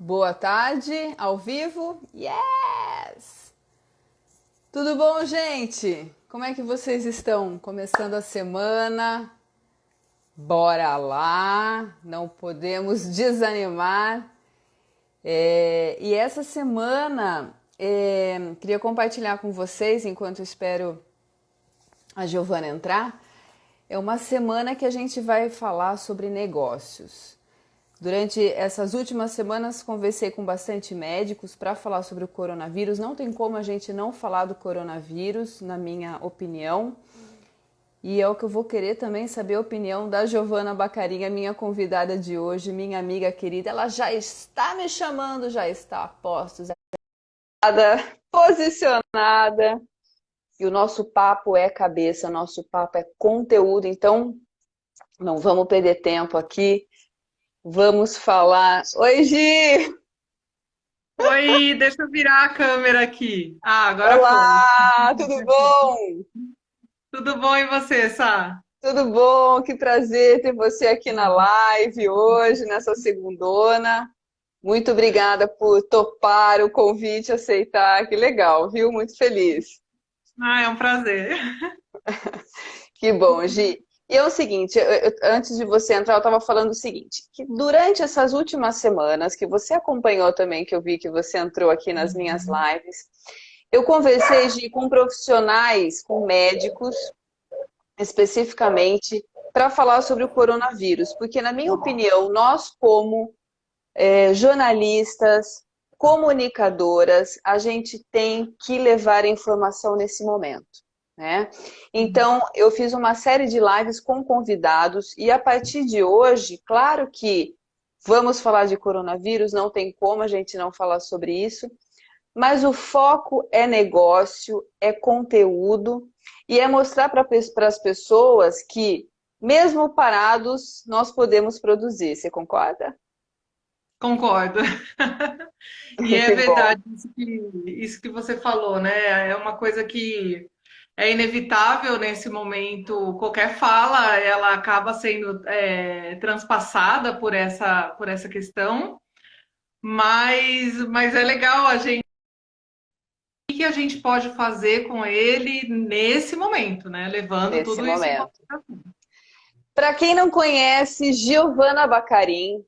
Boa tarde, ao vivo. Yes! Tudo bom, gente? Como é que vocês estão? Começando a semana. Bora lá, não podemos desanimar. E essa semana, queria compartilhar com vocês, enquanto eu espero a Giovana entrar, é uma semana que a gente vai falar sobre negócios. Durante essas últimas semanas, conversei com bastante médicos para falar sobre o coronavírus. Não tem como a gente não falar do coronavírus, na minha opinião. E é o que eu vou querer também saber a opinião da Giovana Bacarinha, minha convidada de hoje, minha amiga querida. Ela já está me chamando, já está a postos, posicionada. E o nosso papo é cabeça, nosso papo é conteúdo. Então, não vamos perder tempo aqui. Vamos falar. Oi, Gi! Oi, deixa eu virar a câmera aqui. Ah, agora foi. Olá, tudo bom? Tudo bom e você, Sá? Tudo bom? Que prazer ter você aqui na live hoje, nessa segundona. Muito obrigada por topar o convite, aceitar. Que legal, viu? Muito feliz. Ah, é um prazer. Que bom, Gi. E é o seguinte, antes de você entrar, eu estava falando o seguinte, que durante essas últimas semanas, que você acompanhou também, que eu vi que você entrou aqui nas minhas lives, eu conversei, Gi, com profissionais, com médicos, especificamente, para falar sobre o coronavírus, porque, na minha opinião, nós, como jornalistas, comunicadoras, a gente tem que levar a informação nesse momento, né? Então, eu fiz uma série de lives com convidados e a partir de hoje, claro que vamos falar de coronavírus, não tem como a gente não falar sobre isso, mas o foco é negócio, é conteúdo e é mostrar para as pessoas que, mesmo parados, nós podemos produzir. Você concorda? Concordo. E é Que bom. verdade isso que você falou, né? É uma coisa que é inevitável nesse momento. Qualquer fala, ela acaba sendo transpassada por essa questão. Mas é legal o que a gente pode fazer com ele nesse momento, né? Levando Nesse tudo isso em momento. consideração. Para quem não conhece, Giovana Bacarin,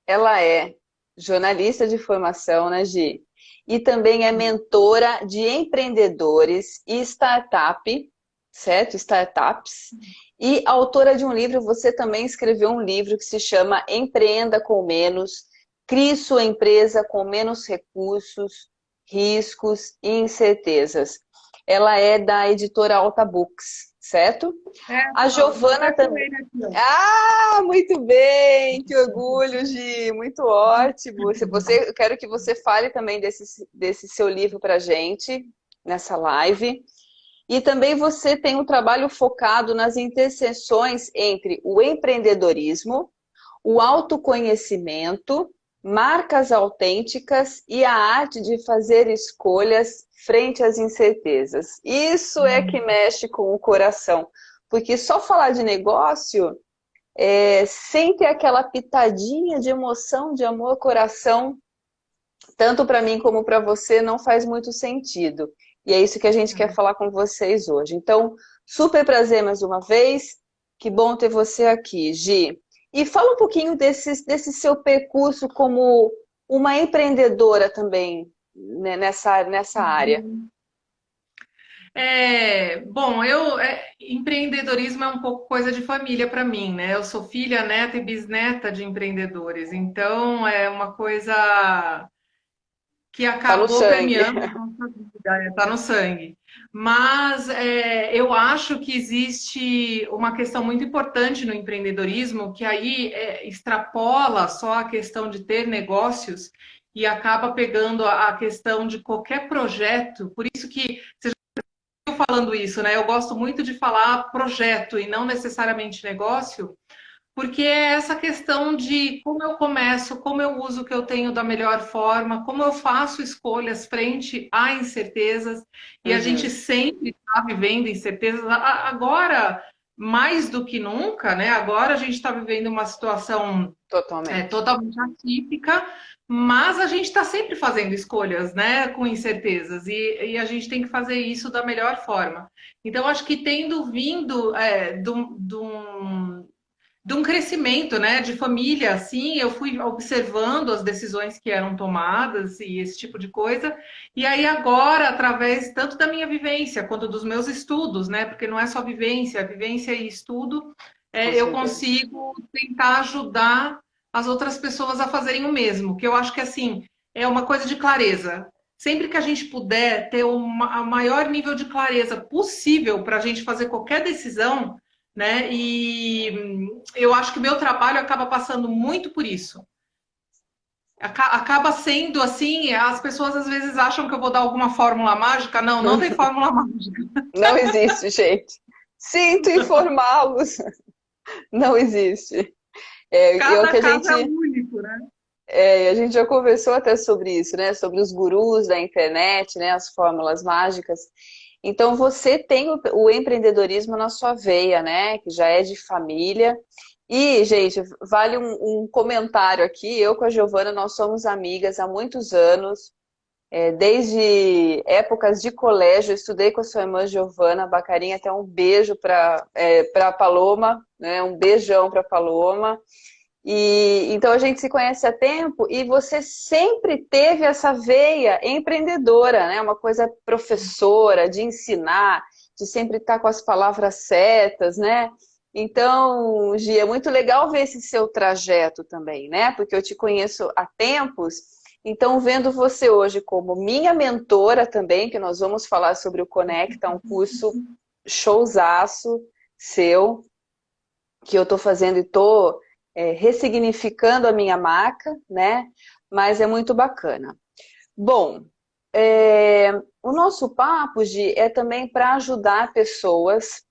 ela é jornalista de formação, né, Gi? E também é mentora de empreendedores e startup, certo? Startups. E autora de um livro, você também escreveu um livro que se chama Empreenda com Menos, Crie sua empresa com menos recursos, riscos e incertezas. Ela é da editora Alta Books, certo? É, A tô Giovana até com também. ele aqui, ó. Ah, muito bem! Que orgulho, Gi! Muito ótimo. Eu quero que você fale também desse seu livro para gente nessa live. E também você tem um trabalho focado nas interseções entre o empreendedorismo, o autoconhecimento, marcas autênticas e a arte de fazer escolhas frente às incertezas. Isso é que mexe com o coração, porque só falar de negócio sem ter aquela pitadinha de emoção, de amor, coração, tanto para mim como para você, não faz muito sentido. E é isso que a gente quer falar com vocês hoje. Então, super prazer mais uma vez. Que bom ter você aqui, Gi. E fala um pouquinho desse seu percurso como uma empreendedora também, né, nessa área. Bom, empreendedorismo é um pouco coisa de família para mim, né? Eu sou filha, neta e bisneta de empreendedores, então é uma coisa que Tá no acabou sangue. permeando a nossa vida, está no sangue. Mas eu acho que existe uma questão muito importante no empreendedorismo, que aí extrapola só a questão de ter negócios e acaba pegando a questão de qualquer projeto. Por isso que falando isso, né? Eu gosto muito de falar projeto e não necessariamente negócio, porque é essa questão de como eu começo, como eu uso o que eu tenho da melhor forma, como eu faço escolhas frente a incertezas, e a gente Uhum. sempre está vivendo incertezas. Agora, mais do que nunca, né? Agora a gente está vivendo uma situação Totalmente. totalmente atípica, mas a gente está sempre fazendo escolhas, né? Com incertezas, e a gente tem que fazer isso da melhor forma. Então, acho que tendo vindo de um crescimento, né, de família, assim, eu fui observando as decisões que eram tomadas e esse tipo de coisa. E aí agora, através tanto da minha vivência quanto dos meus estudos, né, porque não é só vivência, vivência e estudo, Com eu certeza. consigo tentar ajudar as outras pessoas a fazerem o mesmo, que eu acho que assim é uma coisa de clareza. Sempre que a gente puder ter o maior nível de clareza possível para a gente fazer qualquer decisão, né? E eu acho que o meu trabalho acaba passando muito por isso. Acaba sendo assim, as pessoas às vezes acham que eu vou dar alguma fórmula mágica. Não, não tem fórmula mágica. Não existe, gente. Sinto informá-los. Não existe. É o que Cada caso é único, né? a gente já conversou até sobre isso, né? Sobre os gurus da internet, né? As fórmulas mágicas. Então você tem o empreendedorismo na sua veia, né? Que já é de família. E, gente, vale um comentário aqui. Eu com a Giovana, nós somos amigas há muitos anos. Desde épocas de colégio, eu estudei com a sua irmã Giovana Bacarin, até um beijo para Paloma, né? Um beijão para Paloma. E então a gente se conhece há tempo e você sempre teve essa veia empreendedora, né? Uma coisa professora, de ensinar, de sempre estar com as palavras certas, né? Então, Gia, é muito legal ver esse seu trajeto também, né? Porque eu te conheço há tempos, então vendo você hoje como minha mentora também, que nós vamos falar sobre o Conecta, um curso showzaço seu, que eu estou fazendo e estou ressignificando a minha marca, né? Mas é muito bacana. Bom, o nosso papo, Gi, é também para ajudar pessoas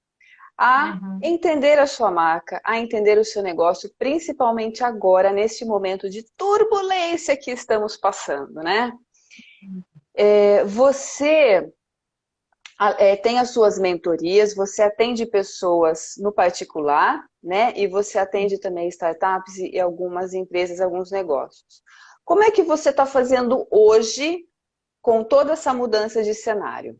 a Uhum. entender a sua marca, a entender o seu negócio, principalmente agora, neste momento de turbulência que estamos passando, né? Você tem as suas mentorias, você atende pessoas no particular, né? E você atende também startups e algumas empresas, alguns negócios. Como é que você está fazendo hoje com toda essa mudança de cenário?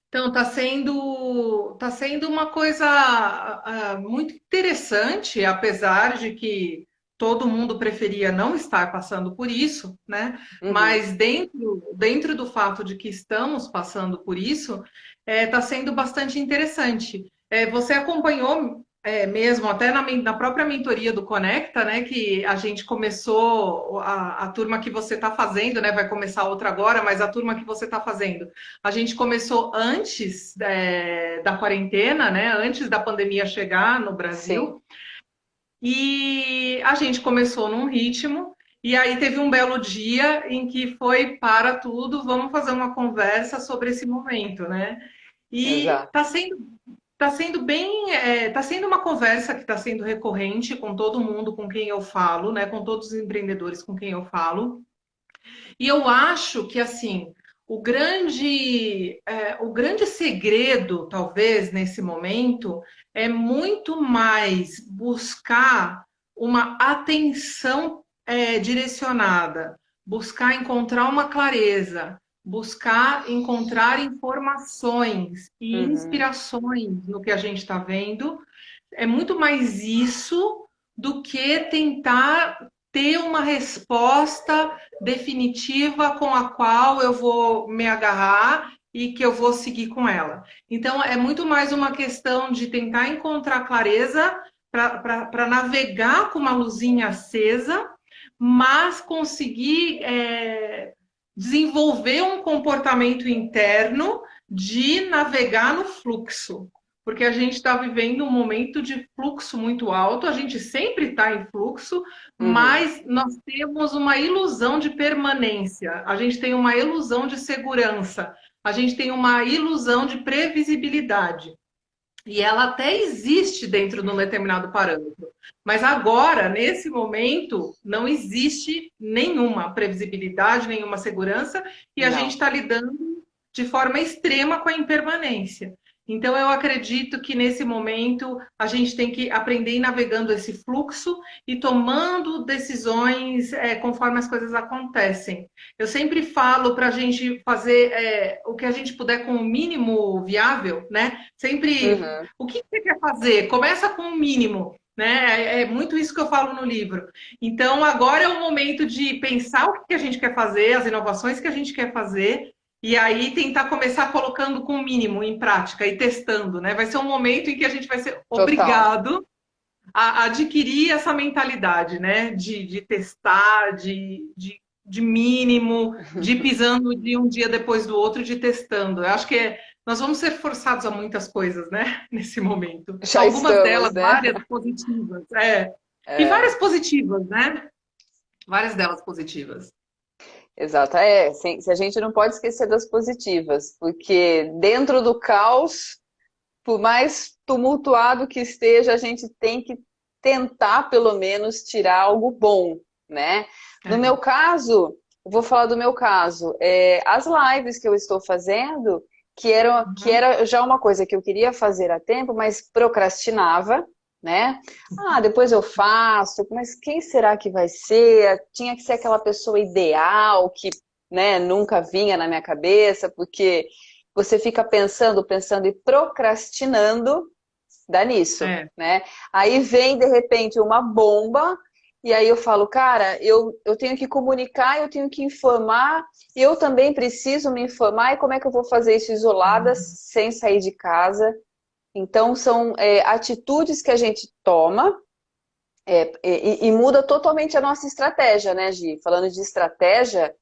Então, tá sendo uma coisa muito interessante, apesar de que todo mundo preferia não estar passando por isso, né? Uhum. Mas dentro do fato de que estamos passando por isso, está sendo bastante interessante. Você acompanhou mesmo, até na própria mentoria do Conecta, né? Que a gente começou, a turma que você está fazendo, né? Vai começar outra agora, mas a turma que você está fazendo. A gente começou antes da quarentena, né? Antes da pandemia chegar no Sim. Brasil. E a gente começou num ritmo, e aí teve um belo dia em que foi para tudo, vamos fazer uma conversa sobre esse momento, né? E Exato. tá sendo bem, tá sendo uma conversa que está sendo recorrente com todo mundo com quem eu falo, né? Com todos os empreendedores com quem eu falo. E eu acho que assim o grande segredo, talvez, nesse momento, é muito mais buscar uma atenção direcionada, buscar encontrar uma clareza, buscar encontrar informações e Uhum. inspirações no que a gente está vendo. É muito mais isso do que tentar ter uma resposta definitiva com a qual eu vou me agarrar e que eu vou seguir com ela. Então, é muito mais uma questão de tentar encontrar clareza para navegar com uma luzinha acesa, mas conseguir desenvolver um comportamento interno de navegar no fluxo. Porque a gente está vivendo um momento de fluxo muito alto, a gente sempre está em fluxo, Uhum. mas nós temos uma ilusão de permanência, a gente tem uma ilusão de segurança, a gente tem uma ilusão de previsibilidade. E ela até existe dentro de um determinado parâmetro. Mas agora, nesse momento, não existe nenhuma previsibilidade, nenhuma segurança, e a gente Não. está lidando de forma extrema com a impermanência. Então, eu acredito que nesse momento a gente tem que aprender a ir navegando esse fluxo e tomando decisões conforme as coisas acontecem. Eu sempre falo para a gente fazer o que a gente puder com o mínimo viável, né? Sempre, Uhum. o que você quer fazer? Começa com o mínimo. Né? É muito isso que eu falo no livro. Então, agora é o momento de pensar o que a gente quer fazer, as inovações que a gente quer fazer, e aí tentar começar colocando com o mínimo em prática e testando, né? Vai ser um momento em que a gente vai ser Total. obrigado a adquirir essa mentalidade, né? De testar, de mínimo, de ir pisando de um dia depois do outro, de testando. Eu acho que nós vamos ser forçados a muitas coisas, né? Nesse momento. Já Algumas estamos, delas, né? várias positivas. É. E É, várias positivas, né? Várias delas positivas. exato. Se a gente não pode esquecer das positivas, porque dentro do caos, por mais tumultuado que esteja, a gente tem que tentar, pelo menos, tirar algo bom, né? No É. meu caso, eu vou falar do meu caso, as lives que eu estou fazendo, que Uhum. era já uma coisa que eu queria fazer há tempo, mas procrastinava, né? Ah, depois eu faço, mas quem será que vai ser? Tinha que ser aquela pessoa ideal que, né, nunca vinha na minha cabeça, porque você fica pensando, pensando e procrastinando, dá nisso, É. né? Aí vem, de repente, uma bomba, e aí eu falo, cara, eu tenho que comunicar, eu tenho que informar, eu também preciso me informar, e como é que eu vou fazer isso isolada, sem sair de casa? Então, são atitudes que a gente toma e muda totalmente a nossa estratégia, né, Gi? Falando de estratégia,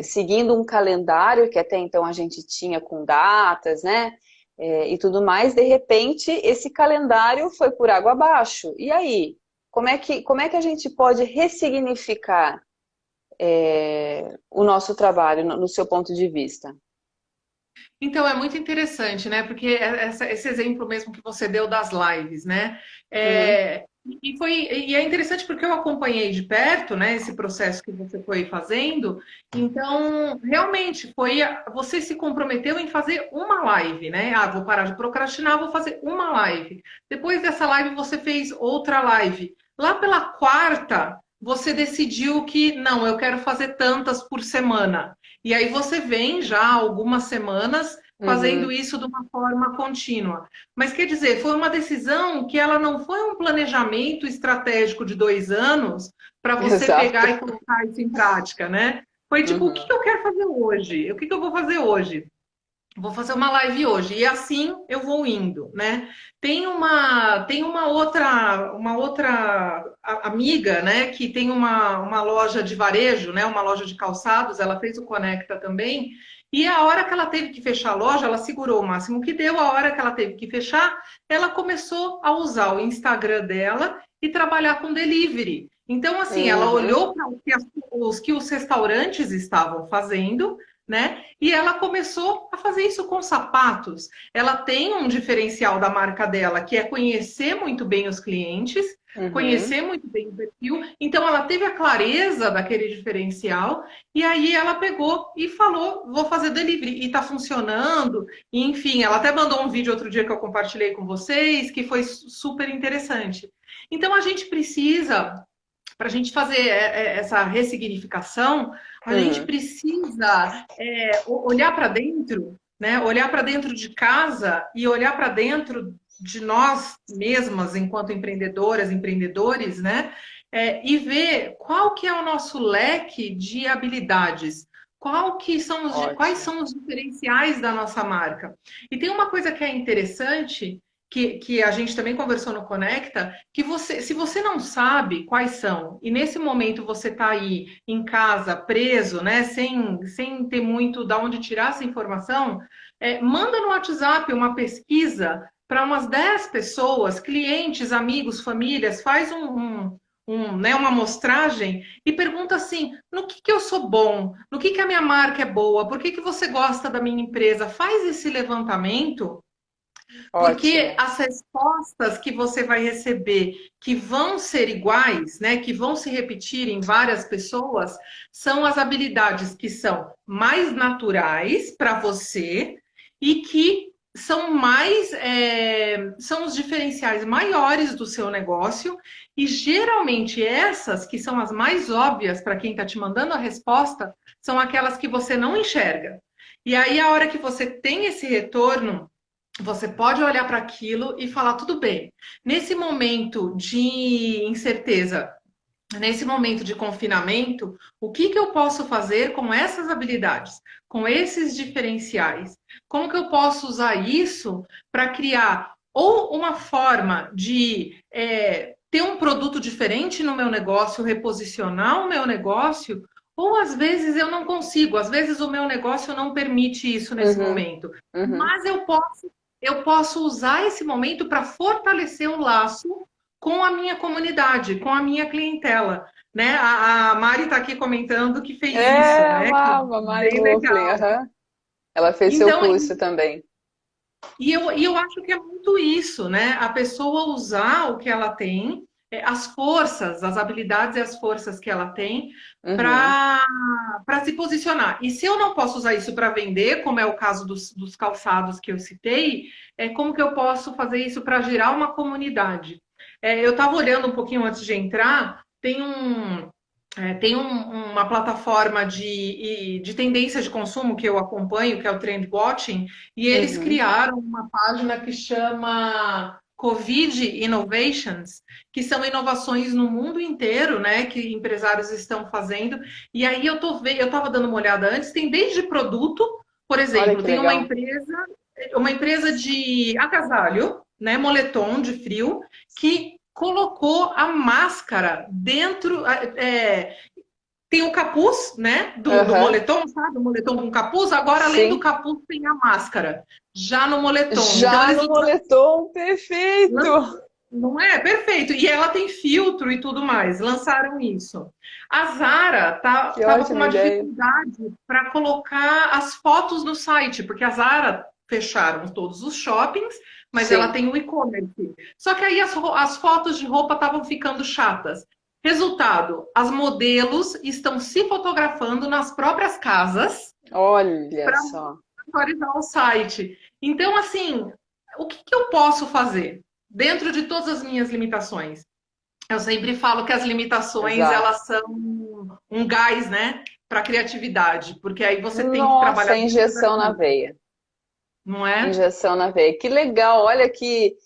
seguindo um calendário que até então a gente tinha com datas, né? E tudo mais, de repente esse calendário foi por água abaixo. E aí? Como é que a gente pode ressignificar o nosso trabalho no seu ponto de vista? Então, é muito interessante, né? Porque esse exemplo mesmo que você deu das lives, né? Uhum. E é interessante porque eu acompanhei de perto, né, esse processo que você foi fazendo. Então, realmente, você se comprometeu em fazer uma live, né? Ah, vou parar de procrastinar, vou fazer uma live. Depois dessa live, você fez outra live. Lá pela quarta, você decidiu que, não, eu quero fazer tantas por semana. E aí você vem já há algumas semanas fazendo Uhum. isso de uma forma contínua. Mas quer dizer, foi uma decisão que ela não foi um planejamento estratégico de 2 anos para você pegar Exato. e colocar isso em prática, né? Foi tipo, o que Uhum. eu quero fazer hoje? O que eu vou fazer hoje? Vou fazer uma live hoje e assim eu vou indo, né? Tem uma outra amiga, né, que tem uma loja de varejo, né, uma loja de calçados, ela fez o Conecta também, e a hora que ela teve que fechar a loja, ela segurou o máximo que deu, a hora que ela teve que fechar, ela começou a usar o Instagram dela e trabalhar com delivery. Então, assim, ela Uhum. olhou para os restaurantes estavam fazendo, né? E ela começou a fazer isso com sapatos. Ela tem um diferencial da marca dela, que é conhecer muito bem os clientes, Uhum. conhecer muito bem o perfil. Então, ela teve a clareza daquele diferencial, e aí ela pegou e falou: vou fazer delivery. E está funcionando. E, enfim, ela até mandou um vídeo outro dia que eu compartilhei com vocês, que foi super interessante. Então, a gente precisa para a gente fazer essa ressignificação, a gente Uhum. precisa olhar para dentro, né? Olhar para dentro de casa e olhar para dentro de nós mesmas, enquanto empreendedoras, empreendedores, né? E ver qual que é o nosso leque de habilidades. Quais Ótimo. são os diferenciais da nossa marca? E tem uma coisa que é interessante, que a gente também conversou no Conecta, que se você não sabe quais são, e nesse momento você está aí em casa, preso, né, sem ter muito de onde tirar essa informação, manda no WhatsApp uma pesquisa para umas 10 pessoas, clientes, amigos, famílias, faz né, uma amostragem e pergunta assim: no que eu sou bom? No que a minha marca é boa? Por que você gosta da minha empresa? Faz esse levantamento, porque Ótimo. as respostas que você vai receber, que vão ser iguais, né, que vão se repetir em várias pessoas, são as habilidades que são mais naturais para você e que são os diferenciais maiores do seu negócio, e geralmente essas, que são as mais óbvias para quem está te mandando a resposta, são aquelas que você não enxerga. E aí, a hora que você tem esse retorno, você pode olhar para aquilo e falar, tudo bem, nesse momento de incerteza, nesse momento de confinamento, o que que eu posso fazer com essas habilidades, com esses diferenciais? Como que eu posso usar isso para criar ou uma forma de ter um produto diferente no meu negócio, reposicionar o meu negócio, ou às vezes eu não consigo, às vezes o meu negócio não permite isso nesse Uhum, momento, uhum. mas eu posso usar esse momento para fortalecer o laço com a minha comunidade, com a minha clientela, né? A Mari está aqui comentando que fez isso, É, né? Que é a Mari bem Wolfling, legal. aham. Ela fez seu Então, curso também. e eu acho que é muito isso, né? A pessoa usar o que ela tem, as forças, as habilidades e as forças que ela tem Uhum, para se posicionar. E se eu não posso usar isso para vender, como é o caso dos calçados que eu citei, como que eu posso fazer isso para gerar uma comunidade? Eu estava olhando um pouquinho antes de entrar, uma plataforma de tendência de consumo que eu acompanho, que é o Trend Watching, e eles uhum. criaram uma página que chama Covid Innovations, que são inovações no mundo inteiro, né, que empresários estão fazendo. E aí eu estava dando uma olhada antes, tem desde produto, por Olha exemplo, que tem uma legal. empresa de agasalho, né, moletom de frio, que colocou a máscara dentro. Tem o capuz, né, do Aham, moletom, sabe? O moletom com capuz. Agora, além do sim. capuz, tem a máscara, já no moletom. Então, Já eles no moletom, lançaram, perfeito! não é? Perfeito. E ela tem filtro e tudo mais. Lançaram isso. A Zara Que tava com ótima uma ideia. dificuldade para colocar as fotos no site, porque a Zara fecharam todos os shoppings, mas ela Sim. tem o e-commerce. Só que aí as fotos de roupa estavam ficando chatas. Resultado, as modelos estão se fotografando nas próprias casas Olha para só. atualizar o site. Então, assim, o que que eu posso fazer dentro de todas as minhas limitações? Eu sempre falo que as limitações, Exato. elas são um gás, né, para criatividade, porque aí você tem que Nossa, trabalhar dentro injeção na daquilo, veia. não é? Injeção na veia. Que legal, olha que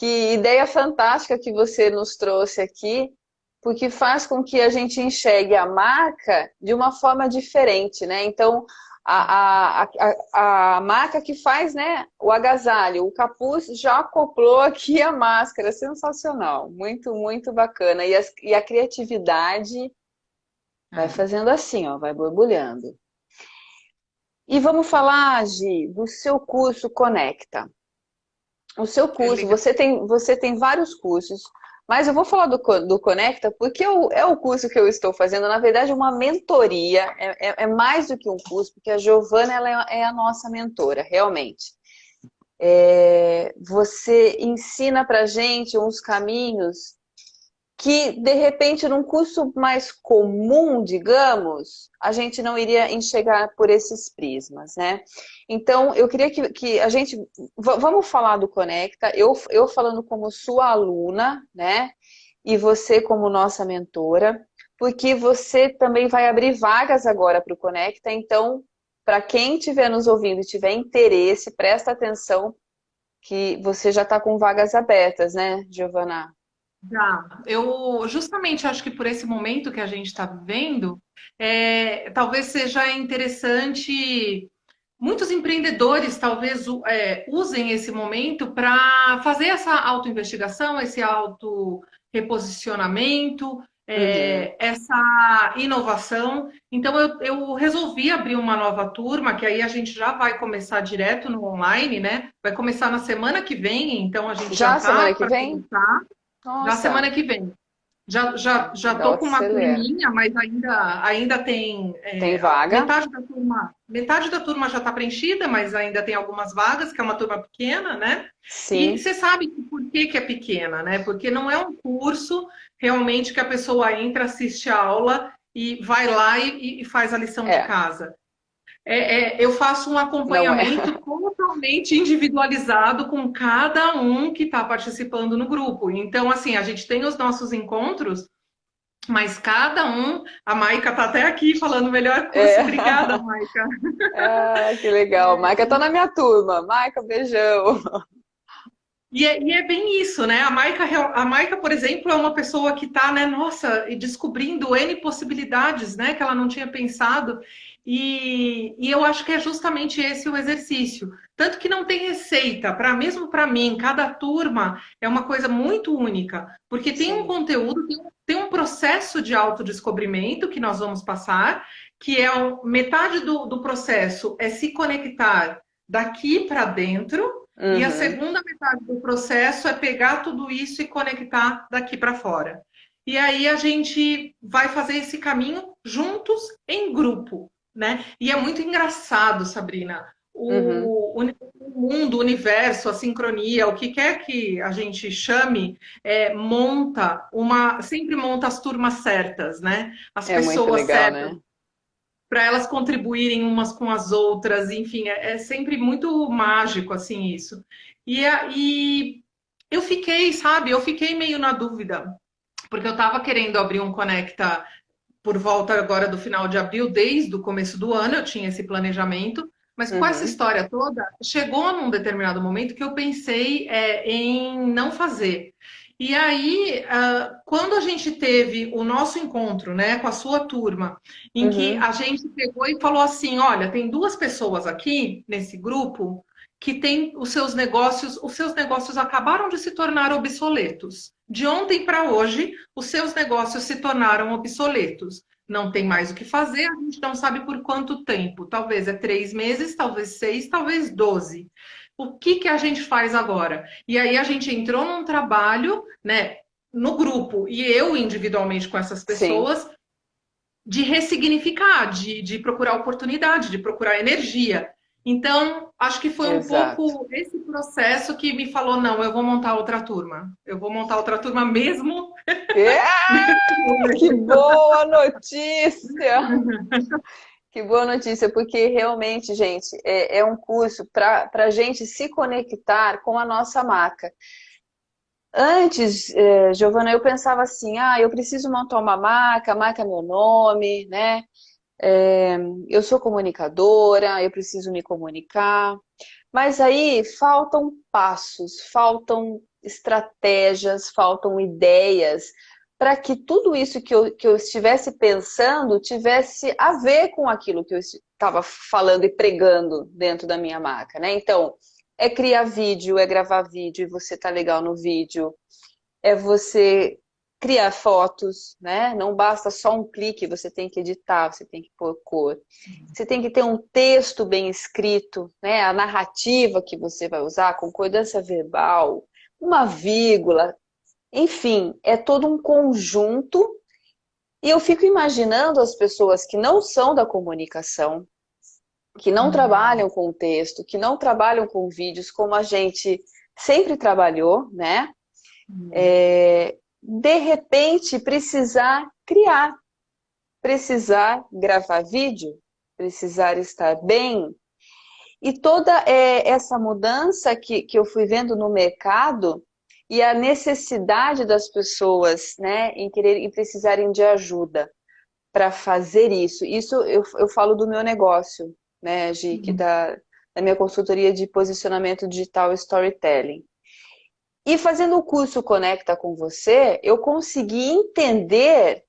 ideia fantástica que você nos trouxe aqui, porque faz com que a gente enxergue a marca de uma forma diferente, né? Então, a marca que faz, né, o agasalho, o capuz, já acoplou aqui a máscara. Sensacional, muito, muito bacana. E a criatividade vai É. fazendo assim, ó, vai borbulhando. E vamos falar, Gi, do seu curso Conecta. O seu É curso, legal. você tem vários cursos, mas eu vou falar do Conecta porque é o curso que eu estou fazendo, na verdade, uma mentoria, é mais do que um curso, porque a Giovana ela é a nossa mentora, realmente. Você ensina pra gente uns caminhos que, de repente, num curso mais comum, digamos, a gente não iria enxergar por esses prismas, né? Então, eu queria que a gente... Vamos falar do Conecta, eu falando como sua aluna, né? E você como nossa mentora, porque você também vai abrir vagas agora para o Conecta, então, para quem estiver nos ouvindo e tiver interesse, presta atenção que você já está com vagas abertas, né, Giovana? Já. Eu justamente acho que por esse momento que a gente está vivendo, talvez seja interessante. Muitos empreendedores talvez usem esse momento para fazer essa autoinvestigação, esse auto-reposicionamento, Uhum. essa inovação. Então, eu resolvi abrir uma nova turma, que aí a gente já vai começar direto no online, né? Vai começar na semana que vem, então a gente já Já está semana que para vem? começar já Nossa, semana que vem. Já dá o tô com uma acelera. turminha, mas ainda tem Tem vaga? metade da turma já está preenchida, mas ainda tem algumas vagas, que é uma turma pequena, né? E Sim. você sabe por que que é pequena, né? Porque não é um curso realmente que a pessoa entra, assiste a aula e vai lá e faz a lição de É. casa. Eu faço um Não é? acompanhamento totalmente individualizado com cada um que está participando no grupo. Então, assim, a gente tem os nossos encontros, mas cada um, a Maica está até aqui falando melhor curso. É. Obrigada, Maica. Ah, que legal. Maica tá na minha turma. Maica, beijão. E é bem isso, né? A Maica, por exemplo, é uma pessoa que está, né, nossa, descobrindo N possibilidades, né, que ela não tinha pensado. E eu acho que é justamente esse o exercício. Tanto que não tem receita, mesmo para mim, cada turma é uma coisa muito única, porque tem um Sim. conteúdo, tem um processo de autodescobrimento que nós vamos passar, que é metade do processo é se conectar daqui para dentro. E a Uhum. segunda metade do processo é pegar tudo isso e conectar daqui para fora. E aí a gente vai fazer esse caminho juntos em grupo, né? E é muito engraçado, Sabrina. Uhum. O mundo, o universo, a sincronia, o que quer que a gente chame, sempre monta as turmas certas, né? As É muito pessoas legal, certas né? para elas contribuírem umas com as outras, enfim, é sempre muito mágico assim isso. E eu fiquei, sabe, eu fiquei meio na dúvida, porque eu estava querendo abrir um Conecta por volta agora do final de abril, desde o começo do ano, eu tinha esse planejamento, mas com essa Uhum. história toda, chegou num determinado momento que eu pensei em não fazer. E aí, quando a gente teve o nosso encontro, né, com a sua turma, em que Uhum. a gente pegou e falou assim: olha, tem duas pessoas aqui nesse grupo que têm os seus negócios acabaram de se tornar obsoletos. De ontem para hoje, os seus negócios se tornaram obsoletos. Não tem mais o que fazer, a gente não sabe por quanto tempo. Talvez é 3 meses, talvez 6, talvez 12. O que que a gente faz agora? E aí a gente entrou num trabalho, né, no grupo e eu individualmente com essas Sim, pessoas, de ressignificar, de procurar oportunidade, de procurar energia. Então, acho que foi um exato. pouco esse processo que me falou: não, eu vou montar outra turma. Eu vou montar outra turma mesmo. Que boa notícia! Que boa notícia, porque realmente, gente, é um curso para a gente se conectar com a nossa marca. Antes, Giovana, eu pensava assim, eu preciso montar uma marca, a marca é meu nome, né? É, eu sou comunicadora, eu preciso me comunicar. Mas aí faltam passos, faltam estratégias, faltam ideias para que tudo isso que eu estivesse pensando tivesse a ver com aquilo que eu estava falando e pregando dentro da minha marca, né? Então, é criar vídeo, é gravar vídeo e você tá legal no vídeo, é você criar fotos, né? Não basta só um clique, você tem que editar, você tem que pôr cor. Você tem que ter um texto bem escrito, né? A narrativa que você vai usar, concordância verbal, uma vírgula, enfim, é todo um conjunto. E eu fico imaginando as pessoas que não são da comunicação, que não Uhum. trabalham com texto, que não trabalham com vídeos, como a gente sempre trabalhou, né? De repente precisar criar, precisar gravar vídeo, precisar estar bem. E toda essa mudança que eu fui vendo no mercado e a necessidade das pessoas, né, em querer e precisarem de ajuda para fazer isso. Isso eu falo do meu negócio, né, Gi, da minha consultoria de posicionamento digital e storytelling. E fazendo o curso Conecta com Você, eu consegui entender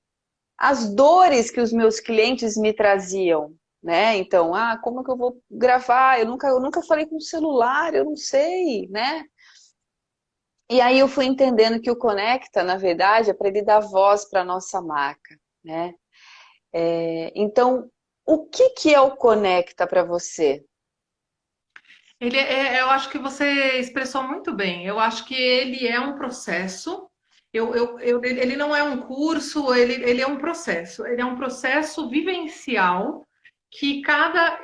as dores que os meus clientes me traziam, né? Então, como que eu vou gravar? Eu nunca falei com celular, eu não sei, né? E aí eu fui entendendo que o Conecta, na verdade, é para ele dar voz para a nossa marca, né? Então, o que que é o Conecta para você? Eu acho que você expressou muito bem. Eu acho que ele é um processo. Ele não é um curso, ele é um processo. Ele é um processo vivencial que cada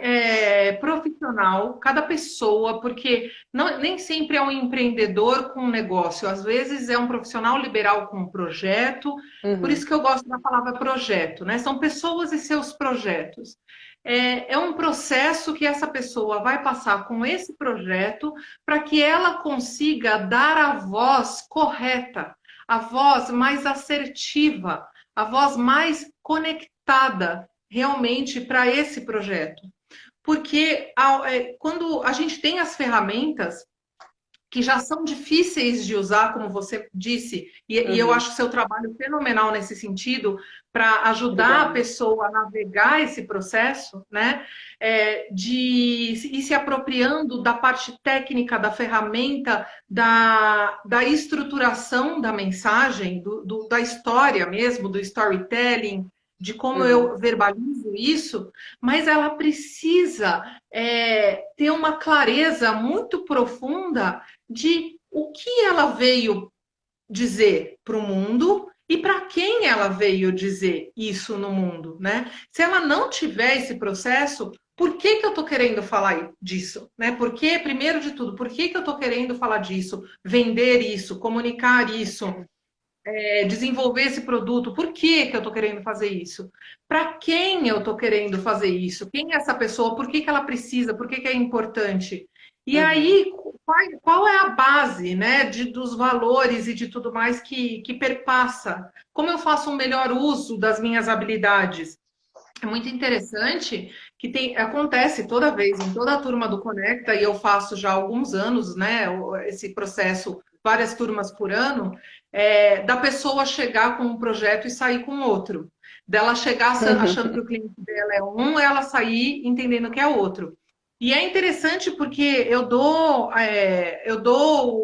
profissional, cada pessoa, porque nem sempre é um empreendedor com um negócio, às vezes é um profissional liberal com um projeto, por Uhum. isso que eu gosto da palavra projeto, né? São pessoas e seus projetos. É um processo que essa pessoa vai passar com esse projeto para que ela consiga dar a voz correta, a voz mais assertiva, a voz mais conectada realmente para esse projeto. Porque quando a gente tem as ferramentas que já são difíceis de usar, como você disse, e eu Uhum. acho o seu trabalho fenomenal nesse sentido, para ajudar a Obrigada. pessoa a navegar esse processo, né? De ir se apropriando da parte técnica, da ferramenta, da estruturação da mensagem, da história mesmo, do storytelling, de como Uhum. eu verbalizo isso, mas ela precisa ter uma clareza muito profunda de o que ela veio dizer para o mundo e para quem ela veio dizer isso no mundo, né? Se ela não tiver esse processo, por que que eu estou querendo falar disso, né? Porque, primeiro de tudo, por que que eu estou querendo falar disso, vender isso, comunicar isso, desenvolver esse produto? Por que que eu estou querendo fazer isso? Para quem eu estou querendo fazer isso? Quem é essa pessoa? Por que que ela precisa? Por que que é importante? E Uhum. aí, qual é a base, né, dos valores e de tudo mais que perpassa? Como eu faço um melhor uso das minhas habilidades? É muito interessante que acontece toda vez, em toda a turma do Conecta, e eu faço já há alguns anos, né, esse processo, várias turmas por ano, da pessoa chegar com um projeto e sair com outro. Dela chegar achando que o cliente dela é um, ela sair entendendo que é outro. E é interessante porque eu dou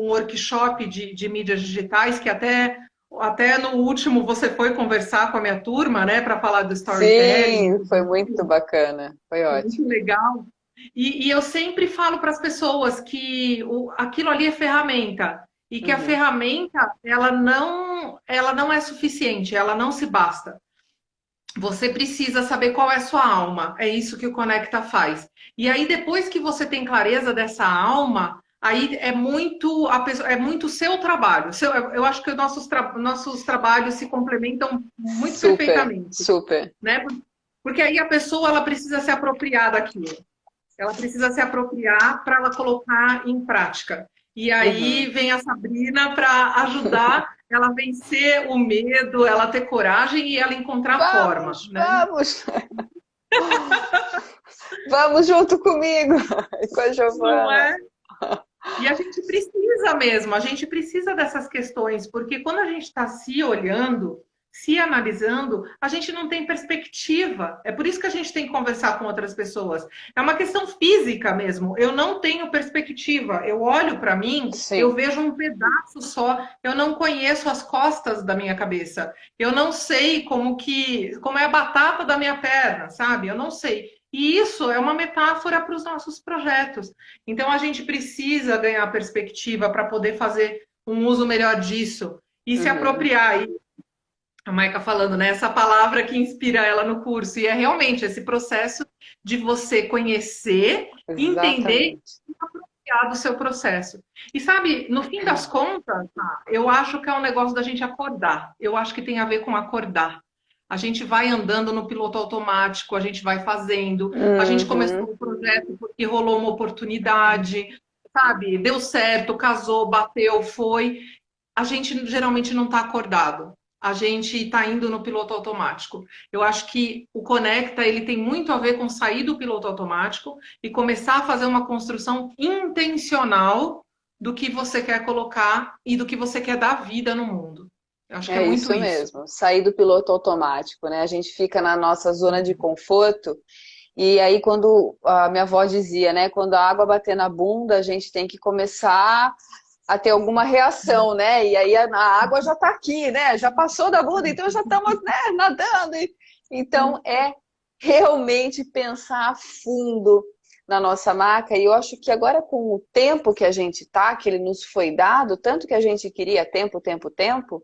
um workshop de mídias digitais que até no último você foi conversar com a minha turma, né, para falar do storytelling e Sim, tudo foi muito mais. bacana. Foi Foi muito ótimo. legal. E eu sempre falo para as pessoas que aquilo ali é ferramenta e que a Uhum. ferramenta ela não é suficiente, ela não se basta. Você precisa saber qual é a sua alma. É isso que o Conecta faz. E aí, depois que você tem clareza dessa alma, aí é muito o seu trabalho. Eu acho que nossos trabalhos se complementam muito Super, perfeitamente, super. né? Porque aí a pessoa ela precisa se apropriar daquilo. Ela precisa se apropriar para ela colocar em prática. E aí Uhum. vem a Sabrina para ajudar ela a vencer o medo, ela ter coragem e ela encontrar forma, Vamos, né? vamos! Vamos junto comigo, com a Não Giovana. é? E a gente precisa mesmo, a gente precisa dessas questões, porque quando a gente está se olhando, se analisando, a gente não tem perspectiva. É por isso que a gente tem que conversar com outras pessoas. É uma questão física mesmo. Eu não tenho perspectiva. Eu olho para mim, eu Sim. vejo um pedaço só. Eu não conheço as costas da minha cabeça. Eu não sei como é a batata da minha perna, sabe? Eu não sei. E isso é uma metáfora para os nossos projetos. Então a gente precisa ganhar perspectiva para poder fazer um uso melhor disso e se Uhum. apropriar. E a Maica falando, né? Essa palavra que inspira ela no curso. E é realmente esse processo de você conhecer, entender Exatamente. e apropriar do seu processo. E sabe, no fim das contas, eu acho que é um negócio da gente acordar. Eu acho que tem a ver com acordar. A gente vai andando no piloto automático, a gente vai fazendo. A gente começou Uhum. o projeto porque rolou uma oportunidade, sabe? Deu certo, casou, bateu, foi. A gente geralmente não está acordado. A gente está indo no piloto automático. Eu acho que o Conecta ele tem muito a ver com sair do piloto automático e começar a fazer uma construção intencional do que você quer colocar e do que você quer dar vida no mundo. Eu acho que é É muito isso isso. mesmo, sair do piloto automático, né? A gente fica na nossa zona de conforto e aí quando a minha avó dizia, né? Quando a água bater na bunda, a gente tem que começar a ter alguma reação, né? E aí a água já está aqui, né? Já passou da bunda, então já estamos, né, nadando. Então é realmente pensar a fundo na nossa marca. E eu acho que agora com o tempo que a gente tá, que ele nos foi dado, tanto que a gente queria tempo, tempo, tempo,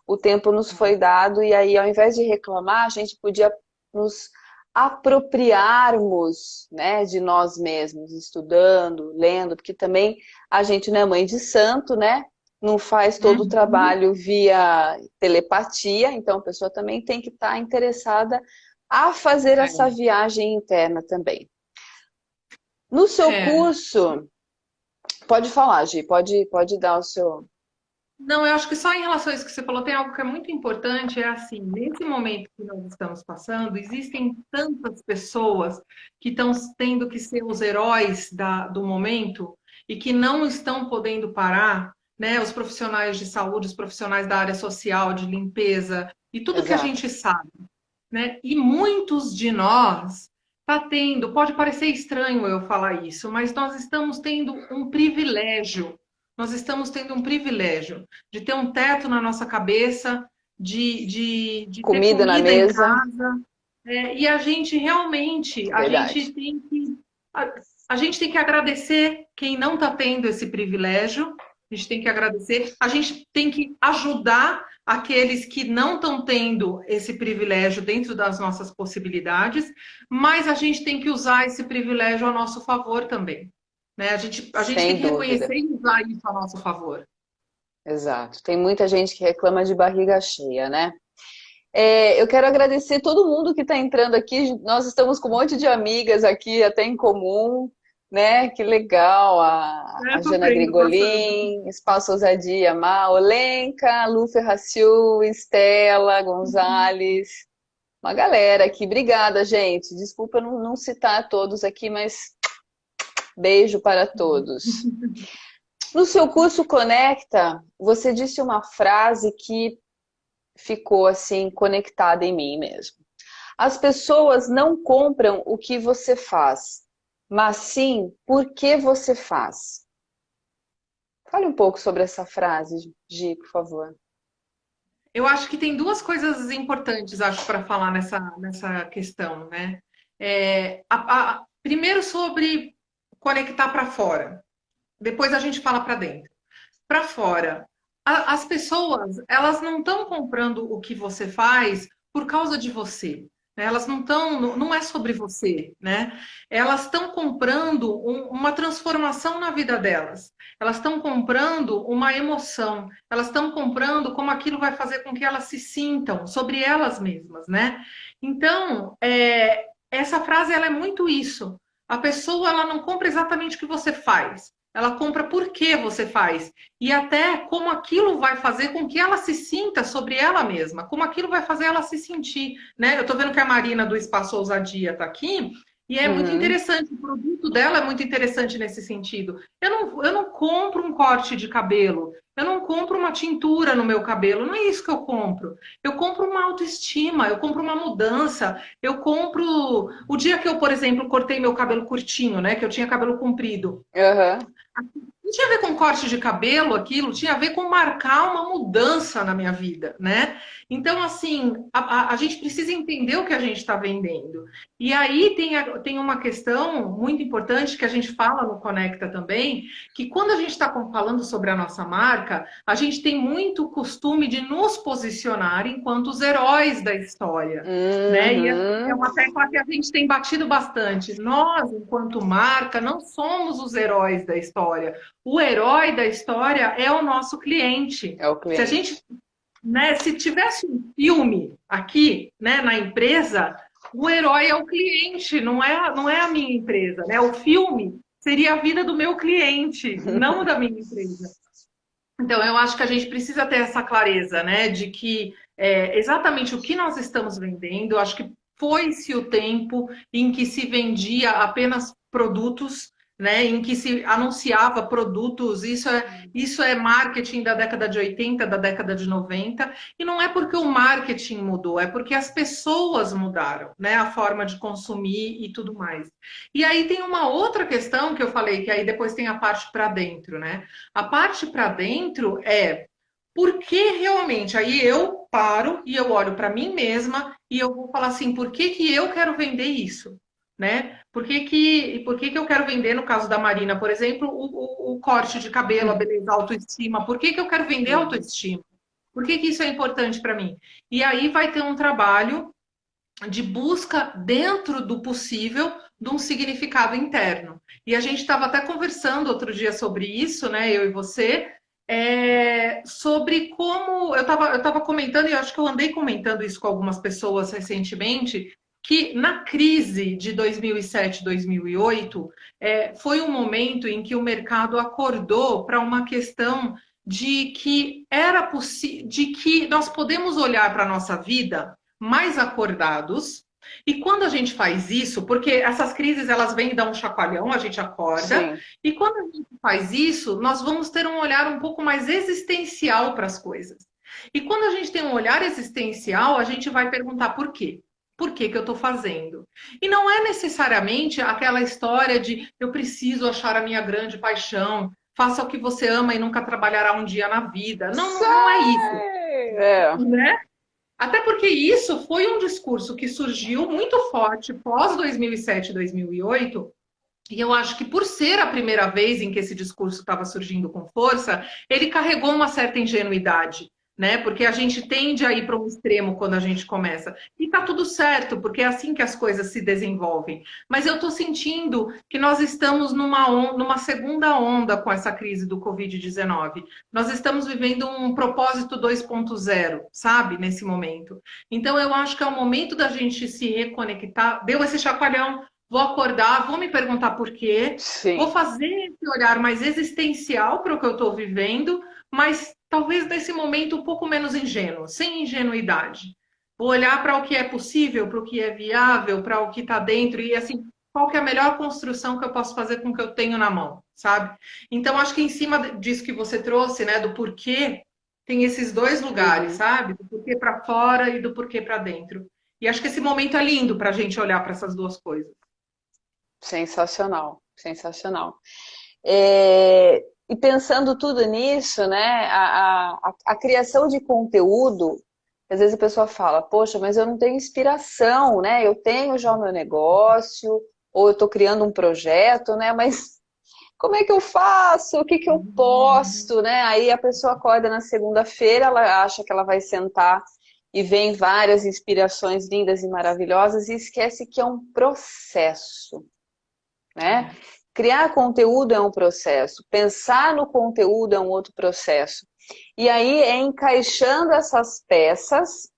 o tempo nos foi dado e aí ao invés de reclamar, a gente podia nos apropriarmos, né, de nós mesmos, estudando, lendo, porque também a gente não é mãe de santo, né? Não faz todo o Uhum. trabalho via telepatia, então a pessoa também tem que estar interessada a fazer essa viagem interna também. No seu É. curso, pode falar, Gi, pode dar o seu. Não, eu acho que só em relação a isso que você falou, tem algo que é muito importante, é assim, nesse momento que nós estamos passando, existem tantas pessoas que estão tendo que ser os heróis do momento e que não estão podendo parar, né? Os profissionais de saúde, os profissionais da área social, de limpeza, e tudo que a Exato. gente sabe, né? E muitos de nós tá tendo, pode parecer estranho eu falar isso, mas nós estamos tendo um privilégio. Nós estamos tendo um privilégio de ter um teto na nossa cabeça, de ter Comida na comida em mesa, casa, e a gente realmente, verdade. a, a gente tem que agradecer quem não está tendo esse privilégio, a gente tem que agradecer, a gente tem que ajudar aqueles que não estão tendo esse privilégio dentro das nossas possibilidades, mas a gente tem que usar esse privilégio a nosso favor também. Né? A gente tem Sem que dúvida. reconhecer e usar isso a nosso favor. Exato. Tem muita gente que reclama de barriga cheia, né? Eu quero agradecer todo mundo que está entrando aqui. Nós estamos com um monte de amigas aqui, até em comum, né? Que legal. A Tô Jana vendo, passando. Grigolin, Espaço Ousadia, Olenka, Lu Ferraciu, Estela Gonzalez. Uma galera aqui. Obrigada, gente. Desculpa não citar todos aqui, mas beijo para todos. No seu curso Conecta, você disse uma frase que ficou assim conectada em mim mesmo. As pessoas não compram o que você faz, mas sim por que você faz. Fale um pouco sobre essa frase, Gi, por favor. Eu acho que tem duas coisas importantes, acho, para falar nessa questão, né? Primeiro sobre conectar para fora. Depois a gente fala para dentro. Para fora, as pessoas, elas não estão comprando o que você faz por causa de você. Né? Elas não estão, não é sobre você, né? Elas estão comprando uma transformação na vida delas. Elas estão comprando uma emoção. Elas estão comprando como aquilo vai fazer com que elas se sintam sobre elas mesmas, né? Então, essa frase ela é muito isso. A pessoa ela não compra exatamente o que você faz. Ela compra por que você faz e até como aquilo vai fazer com que ela se sinta sobre ela mesma, como aquilo vai fazer ela se sentir, né? Eu estou vendo que a Marina do Espaço Ousadia está aqui e é muito Uhum. interessante, o produto dela é muito interessante nesse sentido. Eu não compro um corte de cabelo, eu não compro uma tintura no meu cabelo, não é isso que eu compro. Eu compro uma autoestima, eu compro uma mudança, eu compro. O dia que eu, por exemplo, cortei meu cabelo curtinho, né? Que eu tinha cabelo comprido. Uhum. Não tinha a ver com corte de cabelo, aquilo, tinha a ver com marcar uma mudança na minha vida, né? Então, assim, a gente precisa entender o que a gente está vendendo. E aí tem uma questão muito importante que a gente fala no Conecta também, que quando a gente está falando sobre a nossa marca, a gente tem muito costume de nos posicionar enquanto os heróis da história. Né? E é Uhum. uma tecla que a gente tem batido bastante. Nós, enquanto marca, não somos os heróis da história. O herói da história é o nosso cliente. É o Se a cliente. gente, né, se tivesse um filme aqui, né, na empresa, o herói é o cliente, não é a minha empresa, né? O filme seria a vida do meu cliente, não da minha empresa. Então, eu acho que a gente precisa ter essa clareza, né, de que exatamente o que nós estamos vendendo. Eu acho que foi-se o tempo em que se vendia apenas produtos, né, em que se anunciava produtos. Isso é marketing da década de 80, da década de 90, e não é porque o marketing mudou, é porque as pessoas mudaram, né, a forma de consumir e tudo mais. E aí tem uma outra questão que eu falei, que aí depois tem a parte para dentro, né? A parte para dentro é por que realmente? Aí eu paro e eu olho para mim mesma e eu vou falar assim, por que que eu quero vender isso? Né? Por que que eu quero vender, no caso da Marina, por exemplo, o corte de cabelo, a beleza, a autoestima? Por que que eu quero vender Uhum. autoestima? Por que que isso é importante para mim? E aí vai ter um trabalho de busca dentro do possível de um significado interno. E a gente estava até conversando outro dia sobre isso, né, eu e você, sobre como eu tava comentando, e eu acho que eu andei comentando isso com algumas pessoas recentemente, que na crise de 2007, 2008, foi um momento em que o mercado acordou para uma questão de que era possível, de que nós podemos olhar para a nossa vida mais acordados. E quando a gente faz isso, porque essas crises elas vêm dar um chacoalhão, a gente acorda, Sim. e quando a gente faz isso, nós vamos ter um olhar um pouco mais existencial para as coisas. E quando a gente tem um olhar existencial, a gente vai perguntar por quê? Por que que eu estou fazendo? E não é necessariamente aquela história de eu preciso achar a minha grande paixão, faça o que você ama e nunca trabalhará um dia na vida. Não, não é isso, Sei! É. né? Até porque isso foi um discurso que surgiu muito forte pós 2007, 2008, e eu acho que por ser a primeira vez em que esse discurso estava surgindo com força, ele carregou uma certa ingenuidade, né? Porque a gente tende a ir para um extremo quando a gente começa. E tá tudo certo, porque é assim que as coisas se desenvolvem. Mas eu estou sentindo que nós estamos numa segunda onda com essa crise do Covid-19. Nós estamos vivendo um propósito 2.0, sabe? Nesse momento. Então eu acho que é o momento da gente se reconectar. Deu esse chacoalhão. Vou acordar, vou me perguntar por quê, vou Sim. fazer esse olhar mais existencial para o que eu estou vivendo, mas talvez nesse momento um pouco menos ingênuo, sem ingenuidade. Vou olhar para o que é possível, para o que é viável, para o que está dentro e assim, qual que é a melhor construção que eu posso fazer com o que eu tenho na mão, sabe? Então acho que em cima disso que você trouxe, né, do porquê, tem esses dois lugares, Uhum. sabe? Do porquê para fora e do porquê para dentro. E acho que esse momento é lindo para a gente olhar para essas duas coisas. Sensacional, sensacional. E pensando tudo nisso, né, a criação de conteúdo, às vezes a pessoa fala, poxa, mas eu não tenho inspiração, né? Eu tenho já o meu negócio, ou eu estou criando um projeto, né? Mas como é que eu faço? O que que eu posto, né? Aí a pessoa acorda na segunda-feira, ela acha que ela vai sentar e vem várias inspirações lindas e maravilhosas e esquece que é um processo, né? Criar conteúdo é um processo, pensar no conteúdo é um outro processo. E aí é encaixando essas peças,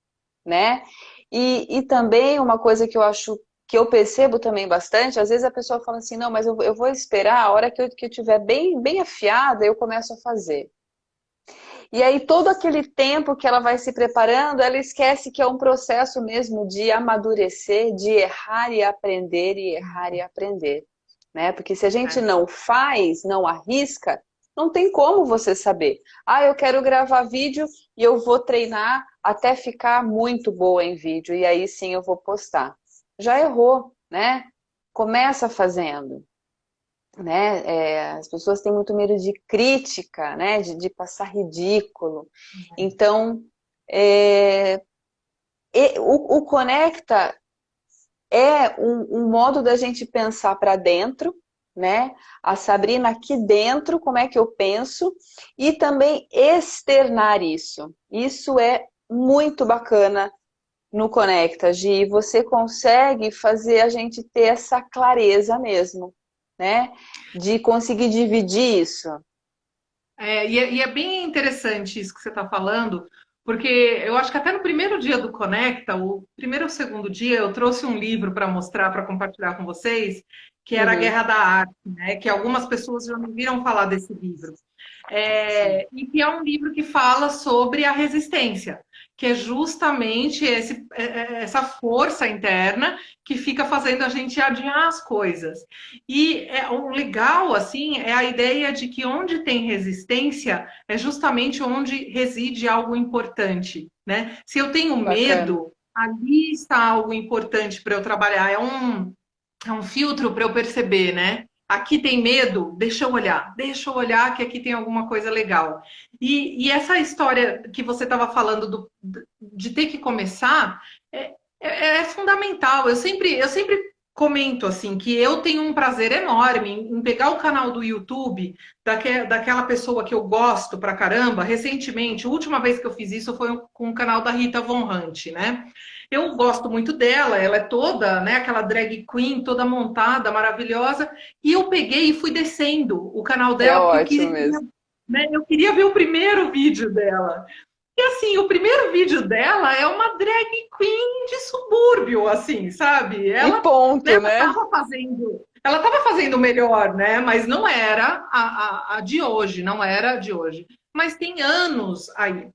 né? E também uma coisa que eu acho que eu percebo também bastante, às vezes a pessoa fala assim, não, mas eu vou esperar a hora que eu tiver bem, bem afiada, eu começo a fazer. E aí todo aquele tempo que ela vai se preparando, ela esquece que é um processo mesmo de amadurecer, de errar e aprender, e errar e aprender, né? Porque se a gente não faz, não arrisca, não tem como você saber. Ah, eu quero gravar vídeo e eu vou treinar até ficar muito boa em vídeo, e aí sim eu vou postar. Já errou, né? Começa fazendo, né? As pessoas têm muito medo de crítica, né? De passar ridículo. Então, é, o Conecta é um modo da gente pensar para dentro, né? A Sabrina aqui dentro, como é que eu penso, e também externar isso. Isso é muito bacana no Conecta, Gi. Você consegue fazer a gente ter essa clareza mesmo, né? De conseguir dividir isso. E é bem interessante isso que você está falando, porque eu acho que até no primeiro dia do Conecta, o primeiro ou segundo dia, eu trouxe um livro para mostrar, para compartilhar com vocês, que era A Uhum. Guerra da Arte, né? Que algumas pessoas já me viram falar desse livro. Sim, E que é um livro que fala sobre a resistência, que é justamente essa força interna que fica fazendo a gente adiar as coisas. E o legal, assim, é a ideia de que onde tem resistência é justamente onde reside algo importante, né? Se eu tenho bacana. medo, ali está algo importante para eu trabalhar. É um filtro para eu perceber, né? Aqui tem medo, deixa eu olhar que aqui tem alguma coisa legal. E essa história que você estava falando de ter que começar é fundamental. Eu sempre comento assim que eu tenho um prazer enorme em pegar o canal do YouTube daquela pessoa que eu gosto pra caramba. Recentemente, a última vez que eu fiz isso foi com o canal da Rita Von Hunt, né? Eu gosto muito dela, ela é toda, né, aquela drag queen, toda montada, maravilhosa. E eu peguei e fui descendo o canal É dela, porque eu ótimo queria, mesmo. né, eu queria ver o primeiro vídeo dela. E assim, o primeiro vídeo dela é uma drag queen de subúrbio, assim, sabe? E Ela, né, ponto, né? ela estava fazendo melhor, né? Mas não era a de hoje, não era a de hoje. Mas tem anos aí.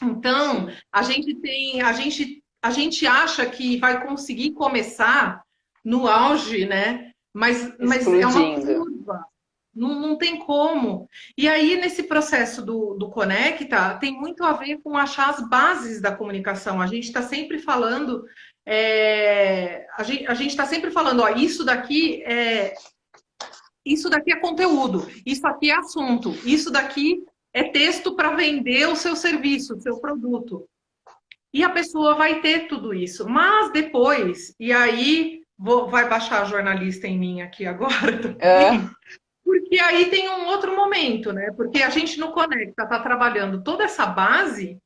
Então, Sim, a gente acha que vai conseguir começar no auge, né? Mas é uma explodindo. curva. Não tem como. E aí, nesse processo do Conecta, tem muito a ver com achar as bases da comunicação. A gente está sempre falando, a gente está sempre falando, ó, isso daqui é conteúdo, isso aqui é assunto, isso daqui é texto para vender o seu serviço, o seu produto. E a pessoa vai ter tudo isso. Mas depois, e aí vai baixar a jornalista em mim aqui agora É, também, porque aí tem um outro momento, né? Porque a gente no Conecta está trabalhando toda essa base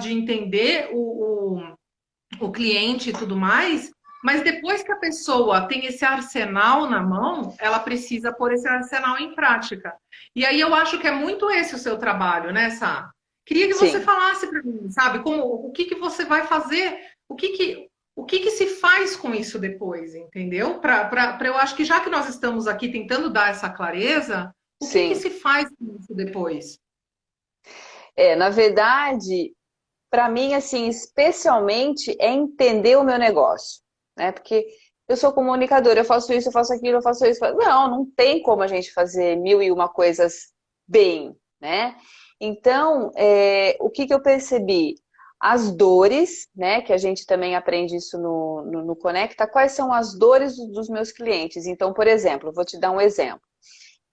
de entender o cliente e tudo mais, mas depois que a pessoa tem esse arsenal na mão, ela precisa pôr esse arsenal em prática. E aí eu acho que é muito esse o seu trabalho, né, Sá? Queria que você sim. falasse para mim, sabe, como o que que você vai fazer, o que que se faz com isso depois, entendeu? Eu acho que já que nós estamos aqui tentando dar essa clareza, o que que Sim. se faz com isso depois? Na verdade, para mim, assim, especialmente é entender o meu negócio, né? Porque eu sou comunicadora, eu faço isso, eu faço aquilo, eu faço isso. Não tem como a gente fazer mil e uma coisas bem, né? Então, o que que eu percebi? As dores, né? Que a gente também aprende isso no Conecta. Quais são as dores dos meus clientes? Então, por exemplo, vou te dar um exemplo.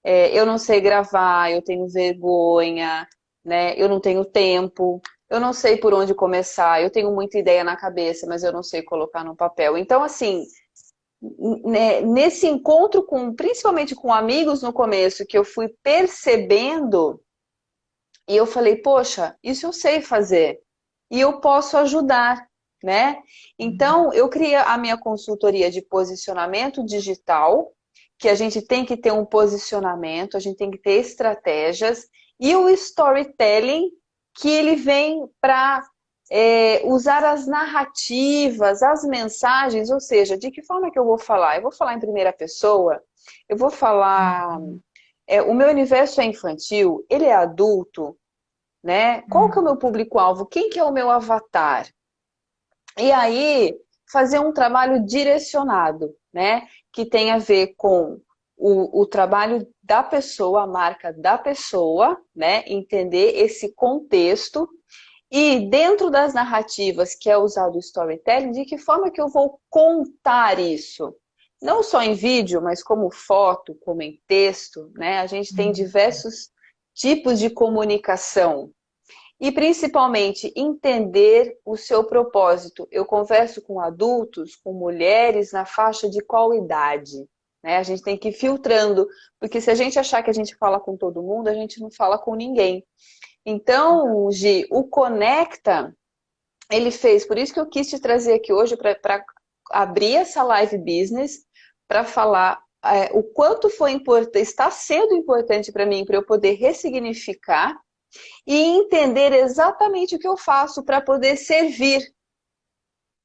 Eu não sei gravar, eu tenho vergonha, né? Eu não tenho tempo, eu não sei por onde começar, eu tenho muita ideia na cabeça, mas eu não sei colocar no papel. Então, assim, né, nesse encontro com, principalmente com amigos no começo, que eu fui percebendo, e eu falei, poxa, isso eu sei fazer, e eu posso ajudar, né? Então, eu criei a minha consultoria de posicionamento digital, que a gente tem que ter um posicionamento, a gente tem que ter estratégias, e o storytelling, que ele vem para usar as narrativas, as mensagens, ou seja, de que forma que eu vou falar? Eu vou falar em primeira pessoa, eu vou falar. O meu universo é infantil, ele é adulto, né? Qual que é o meu público-alvo? Quem que é o meu avatar? E aí, fazer um trabalho direcionado, né? Que tem a ver com o trabalho da pessoa, a marca da pessoa, né? Entender esse contexto e dentro das narrativas que é usado o storytelling, de que forma que eu vou contar isso? Não só em vídeo, mas como foto, como em texto, né? A gente tem diversos tipos de comunicação. E principalmente entender o seu propósito. Eu converso com adultos, com mulheres na faixa de qual idade? Né? A gente tem que ir filtrando, porque se a gente achar que a gente fala com todo mundo, a gente não fala com ninguém. Então, Gi, o Conecta, ele fez, por isso que eu quis te trazer aqui hoje para abrir essa live business, para falar o quanto foi importante, está sendo importante para mim, para eu poder ressignificar e entender exatamente o que eu faço para poder servir,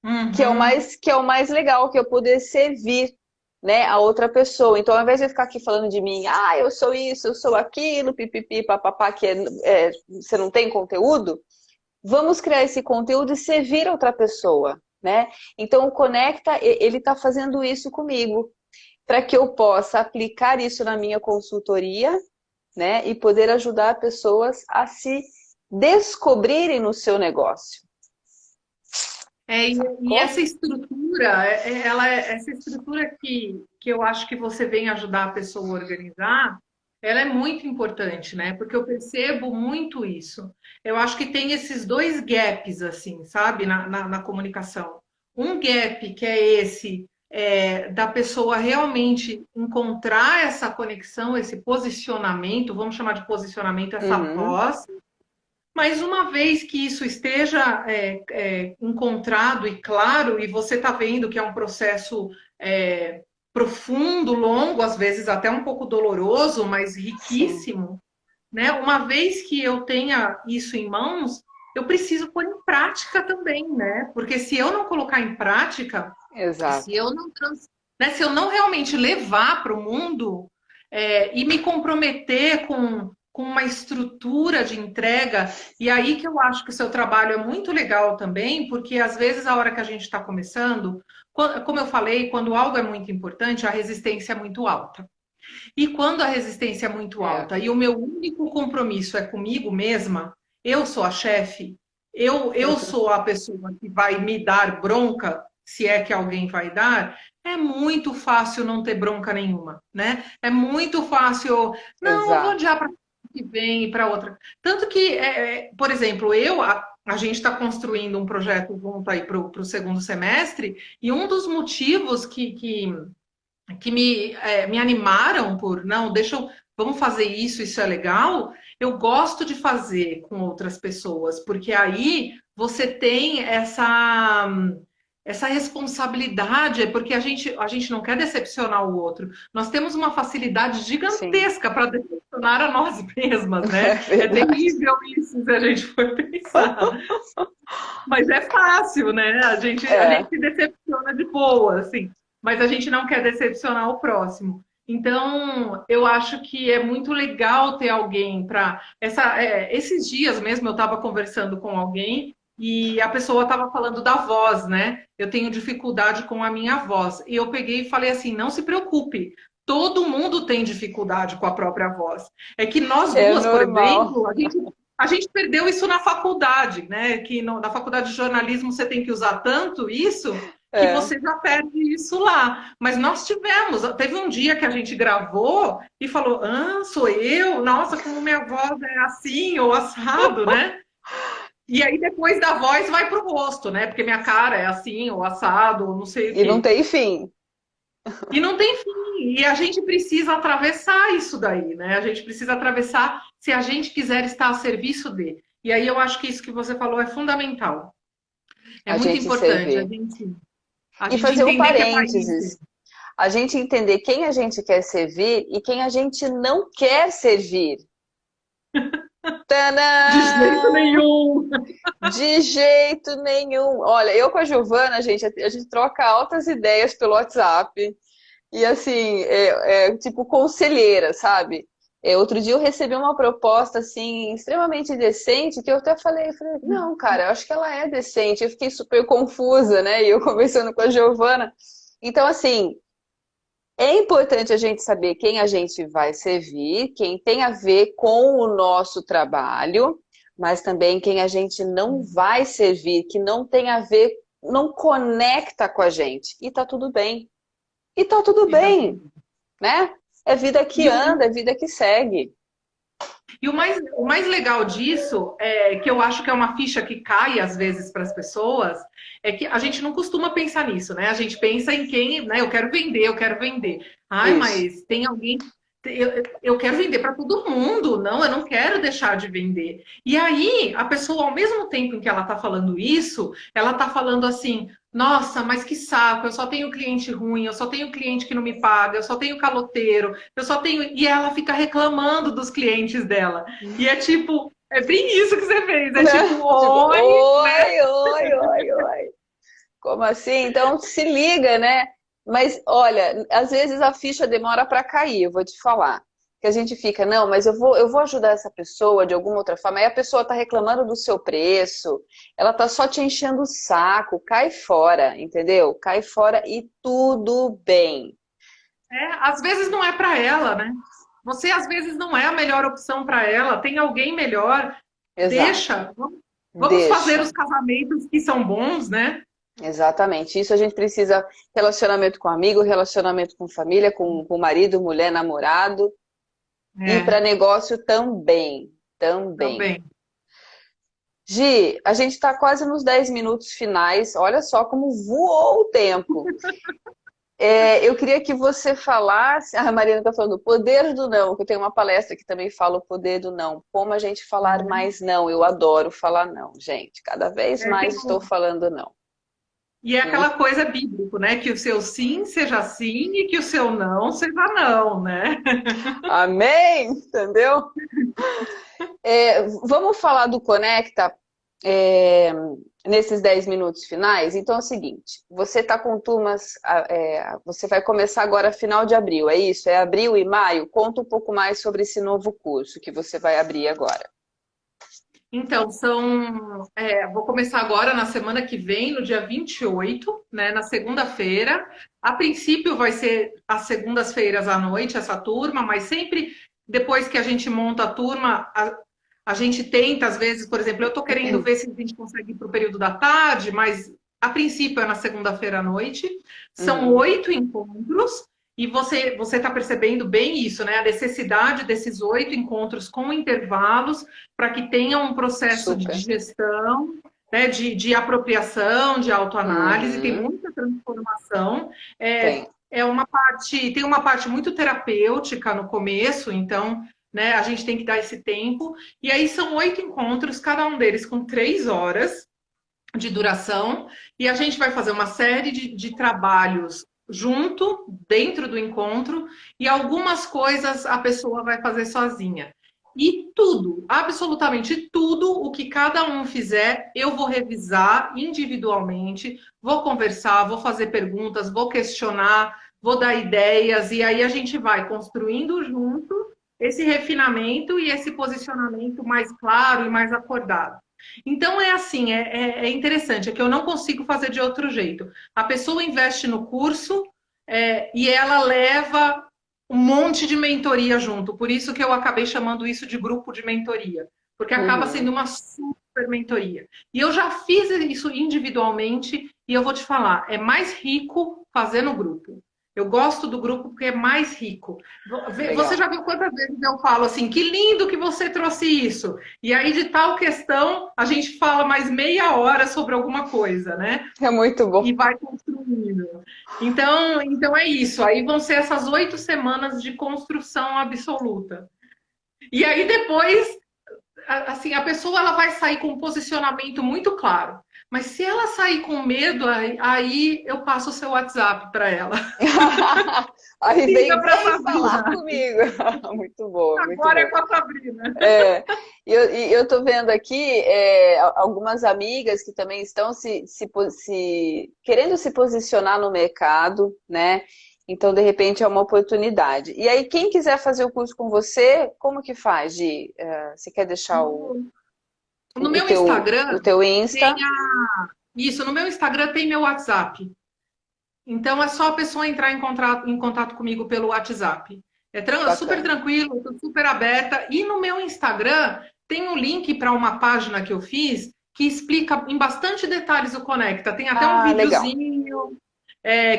Uhum. que é o mais legal, que eu poder servir, né, a outra pessoa. Então, ao invés de eu ficar aqui falando de mim, eu sou isso, eu sou aquilo, pipipi, papapá, você não tem conteúdo, vamos criar esse conteúdo e servir a outra pessoa, né? Então, o Conecta, ele está fazendo isso comigo, para que eu possa aplicar isso na minha consultoria, né? E poder ajudar pessoas a se descobrirem no seu negócio. E Sacou? essa estrutura, essa estrutura que eu acho que você vem ajudar a pessoa a organizar, ela é muito importante, né? Porque eu percebo muito isso. Eu acho que tem esses dois gaps, assim, sabe, na comunicação. Um gap que é esse da pessoa realmente encontrar essa conexão, esse posicionamento, vamos chamar de posicionamento, essa Uhum. voz, Mas uma vez que isso esteja encontrado e claro, e você está vendo que é um processo profundo, longo, às vezes até um pouco doloroso, mas Sim, riquíssimo, né? Uma vez que eu tenha isso em mãos, eu preciso pôr em prática também, né? Porque se eu não colocar em prática, se exato. eu não, se eu não realmente levar para o mundo e me comprometer com uma estrutura de entrega, e aí que eu acho que o seu trabalho é muito legal também, porque às vezes a hora que a gente está começando, como eu falei, quando algo é muito importante, a resistência é muito alta. E quando a resistência é muito É, alta e o meu único compromisso é comigo mesma, eu sou a chefe, eu sou a pessoa que vai me dar bronca, se é que alguém vai dar, é muito fácil não ter bronca nenhuma, né? É muito fácil, não, eu vou exato. adiar para que vem e para outra. Tanto que, por exemplo, a gente está construindo um projeto junto aí para o segundo semestre, e um dos motivos que me animaram por, não, vamos fazer isso, isso é legal. Eu gosto de fazer com outras pessoas, porque aí você tem essa responsabilidade, porque a gente não quer decepcionar o outro. Nós temos uma facilidade Sim, gigantesca para decepcionar a nós mesmas, é né? É verdade. terrível isso, se a gente for pensar. Mas é fácil, né? A gente É, se decepciona de boa, assim, mas a gente não quer decepcionar o próximo. Então, eu acho que é muito legal ter alguém para esses dias mesmo eu estava conversando com alguém e a pessoa estava falando da voz, né? Eu tenho dificuldade com a minha voz. E eu peguei e falei assim: não se preocupe, todo mundo tem dificuldade com a própria voz. É que nós é duas, por normal. exemplo, a gente perdeu isso na faculdade, né? Que na faculdade de jornalismo você tem que usar tanto isso que É. você já perde isso lá. Mas nós teve um dia que a gente gravou e falou: ah, sou eu? Nossa, como minha voz é assim ou assado, né? E aí depois da voz vai pro rosto, né? Porque minha cara é assim, ou assado, ou não sei o E não quê. tem fim. E não tem fim. E a gente precisa atravessar isso daí, né? A gente precisa atravessar se a gente quiser estar a serviço de. E aí eu acho que isso que você falou é fundamental. É A muito gente importante servir. a E gente fazer um entender que é para isso. parênteses. A gente entender quem a gente quer servir e quem a gente não quer servir. De jeito Tadã! nenhum. De jeito nenhum. Olha, eu com a Giovana, a gente troca altas ideias pelo WhatsApp. E assim, tipo conselheira, sabe? Outro dia eu recebi uma proposta assim, extremamente decente, que eu até falei, não, cara, eu acho que ela é decente. Eu fiquei super confusa, né? E eu conversando com a Giovana. Então, assim, é importante a gente saber quem a gente vai servir, quem tem a ver com o nosso trabalho, mas também quem a gente não vai servir, que não tem a ver, não conecta com a gente. E tá tudo bem. E tá tudo E, tá bem, tudo. né? É vida que E o, anda, é vida que segue. e o mais legal disso, que eu acho que é uma ficha que cai às vezes para as pessoas, é que a gente não costuma pensar nisso, né? A gente pensa em quem, né? Eu quero vender, eu quero vender. Ai, Isso. mas tem alguém. Eu quero vender para todo mundo, não, eu não quero deixar de vender. E aí, a pessoa, ao mesmo tempo em que ela está falando isso, ela está falando assim: nossa, mas que saco, eu só tenho cliente ruim, eu só tenho cliente que não me paga, eu só tenho caloteiro, eu só tenho. E ela fica reclamando dos clientes dela. E é tipo, é bem isso que você fez. É tipo, Né? Tipo, oi, né? oi, oi, oi, oi. Como assim? Então se liga, né? Mas olha, às vezes a ficha demora para cair, eu vou te falar. Que a gente fica, não, mas eu vou ajudar essa pessoa de alguma outra forma. Aí a pessoa está reclamando do seu preço, ela tá só te enchendo o saco, cai fora, entendeu? Cai fora e tudo bem. Às vezes não é para ela, né? Você às vezes não é a melhor opção para ela, tem alguém melhor. Exato. Deixa, vamos fazer Deixa. os casamentos que são bons, né? Exatamente. Isso a gente precisa relacionamento com amigo, relacionamento com família, com marido, mulher, namorado. E para É, negócio também. Também. também. Gi, a gente está quase nos 10 minutos finais. Olha só como voou o tempo. Eu queria que você falasse, a Mariana está falando, o poder do não, que eu tenho uma palestra que também fala o poder do não, como a gente falar mais não, eu adoro falar não, gente, cada vez É, mais estou falando não. e é Hum. aquela coisa bíblico, né? Que o seu sim seja sim e que o seu não seja não, né? Amém? Entendeu? Vamos falar do Conecta é, nesses 10 minutos finais? Então é o seguinte, você está com turmas, você vai começar agora final de abril, é isso? É abril e maio? Conta um pouco mais sobre esse novo curso que você vai abrir agora. Então, vou começar agora na semana que vem, no dia 28, né, na segunda-feira. A princípio vai ser às segundas-feiras à noite essa turma, mas sempre depois que a gente monta a turma, a gente tenta, às vezes, por exemplo, eu estou querendo ver se a gente consegue ir para o período da tarde, mas a princípio é na segunda-feira à noite. São 8 encontros. E você está percebendo bem isso, né? A necessidade desses 8 encontros com intervalos para que tenha um processo de Super. digestão, né? De apropriação, de autoanálise, tem muita transformação. Tem uma parte muito terapêutica no começo, então, né, a gente tem que dar esse tempo. E aí são 8 encontros, cada um deles com 3 horas de duração, e a gente vai fazer uma série de trabalhos junto, dentro do encontro, e algumas coisas a pessoa vai fazer sozinha. E tudo, absolutamente tudo o que cada um fizer, eu vou revisar individualmente, vou conversar, vou fazer perguntas, vou questionar, vou dar ideias, e aí a gente vai construindo junto esse refinamento e esse posicionamento mais claro e mais acordado. Então é assim, é interessante, é que eu não consigo fazer de outro jeito. A pessoa investe no curso e ela leva um monte de mentoria junto. Por isso que eu acabei chamando isso de grupo de mentoria, porque acaba sendo uma super mentoria. E eu já fiz isso individualmente e eu vou te falar, é mais rico fazer no grupo. Eu gosto do grupo porque é mais rico. Legal. Você já viu quantas vezes eu falo assim, que lindo que você trouxe isso. E aí, de tal questão, a gente fala mais meia hora sobre alguma coisa, né? É muito bom. E vai construindo. Então é isso. Aí vão ser essas 8 semanas de construção absoluta. E aí depois, assim, a pessoa ela vai sair com um posicionamento muito claro. Mas se ela sair com medo, aí eu passo o seu WhatsApp para ela. Aí vem falar comigo. Muito boa. Agora é com a Sabrina. Eu estou vendo aqui algumas amigas que também estão querendo se posicionar no mercado, né? Então, de repente, é uma oportunidade. E aí, quem quiser fazer o curso com você, como que faz, Gi? Você quer deixar no meu Instagram, o teu Insta? Isso, no meu Instagram tem meu WhatsApp. Então é só a pessoa entrar em contato comigo pelo WhatsApp. Super tranquilo, super aberta. E no meu Instagram tem um link para uma página que eu fiz que explica em bastante detalhes o Conecta. Tem até um videozinho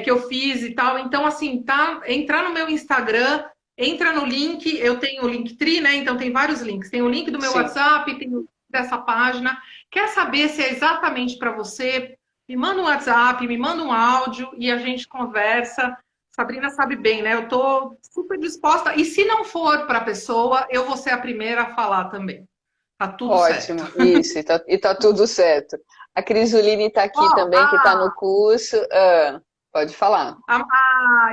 que eu fiz e tal. Então, assim, entrar no meu Instagram, entra no link, eu tenho o Linktree, né? Então tem vários links. Tem o link do meu WhatsApp, tem o link dessa página. Quer saber se é exatamente para você? Me manda um WhatsApp, me manda um áudio e a gente conversa. Sabrina sabe bem, né? Eu estou super disposta. E se não for para a pessoa, eu vou ser a primeira a falar também. Tá tudo certo. Ótimo, isso, e tá tudo certo. A Crisoline está aqui também, que está no curso. Pode falar.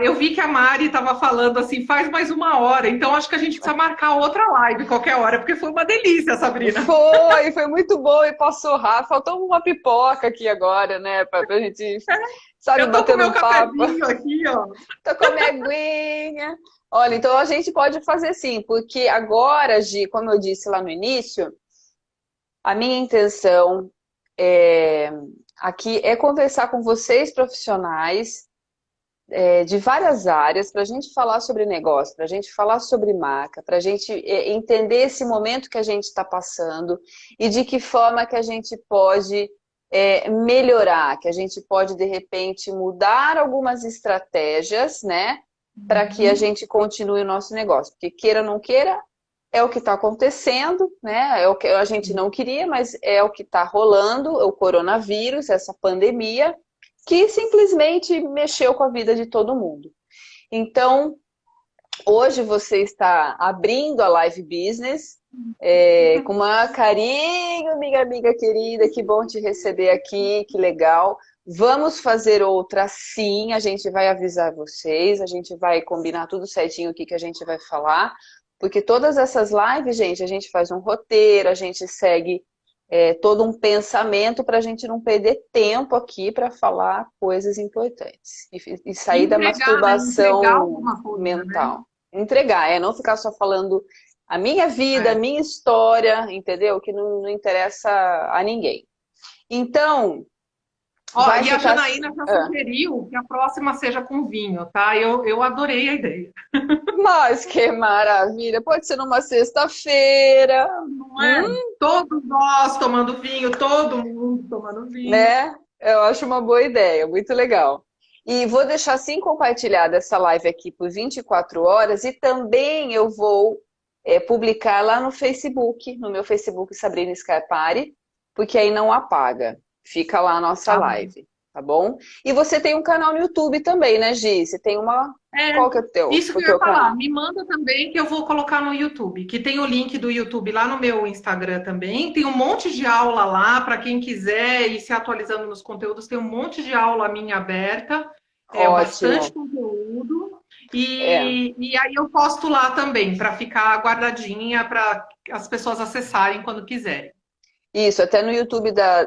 Eu vi que a Mari estava falando assim, faz mais 1 hora, então acho que a gente precisa marcar outra live qualquer hora, porque foi uma delícia, Sabrina. Foi muito bom e passou rápido. Faltou uma pipoca aqui agora, né? Pra gente, sabe, bater um papo. Aqui, ó. Tô com a minha aguinha. Olha, então a gente pode fazer sim, porque agora, Gi, como eu disse lá no início, a minha intenção aqui é conversar com vocês profissionais de várias áreas para a gente falar sobre negócio, para a gente falar sobre marca, para a gente entender esse momento que a gente está passando e de que forma que a gente pode melhorar, que a gente pode de repente mudar algumas estratégias, né, para que a gente continue o nosso negócio, porque queira ou não queira, é o que está acontecendo, né? É o que a gente não queria, mas é o que está rolando, o coronavírus, essa pandemia. que simplesmente mexeu com a vida de todo mundo. Então, hoje você está abrindo a Live Business, com uma carinho, minha amiga querida, que bom te receber aqui, que legal. Vamos fazer outra sim, a gente vai avisar vocês, a gente vai combinar tudo certinho o que a gente vai falar, porque todas essas lives, gente, a gente faz um roteiro, a gente segue todo um pensamento para a gente não perder tempo aqui para falar coisas importantes e sair da masturbação entregar alguma coisa, mental. Né? Entregar, não ficar só falando a minha vida, a minha história, entendeu? Que não interessa a ninguém. Então, e a Janaína já sugeriu que a próxima seja com vinho, tá? Eu adorei a ideia. Mas que maravilha! Pode ser numa sexta-feira. Não é? Todos nós tomando vinho, todo mundo tomando vinho. Né? Eu acho uma boa ideia, muito legal. E vou deixar assim compartilhada essa live aqui por 24 horas e também eu vou publicar lá no Facebook, no meu Facebook Sabrina Scarpari, porque aí não apaga. Fica lá a nossa live, tá bom? E você tem um canal no YouTube também, né, Gi? Você tem uma... Qual que é o teu? Isso que eu ia falar. Me manda também que eu vou colocar no YouTube, que tem o link do YouTube lá no meu Instagram também. Tem um monte de aula lá para quem quiser ir se atualizando nos conteúdos. Tem um monte de aula minha aberta. Bastante conteúdo. E aí eu posto lá também, para ficar guardadinha, para as pessoas acessarem quando quiserem. Isso, até no YouTube da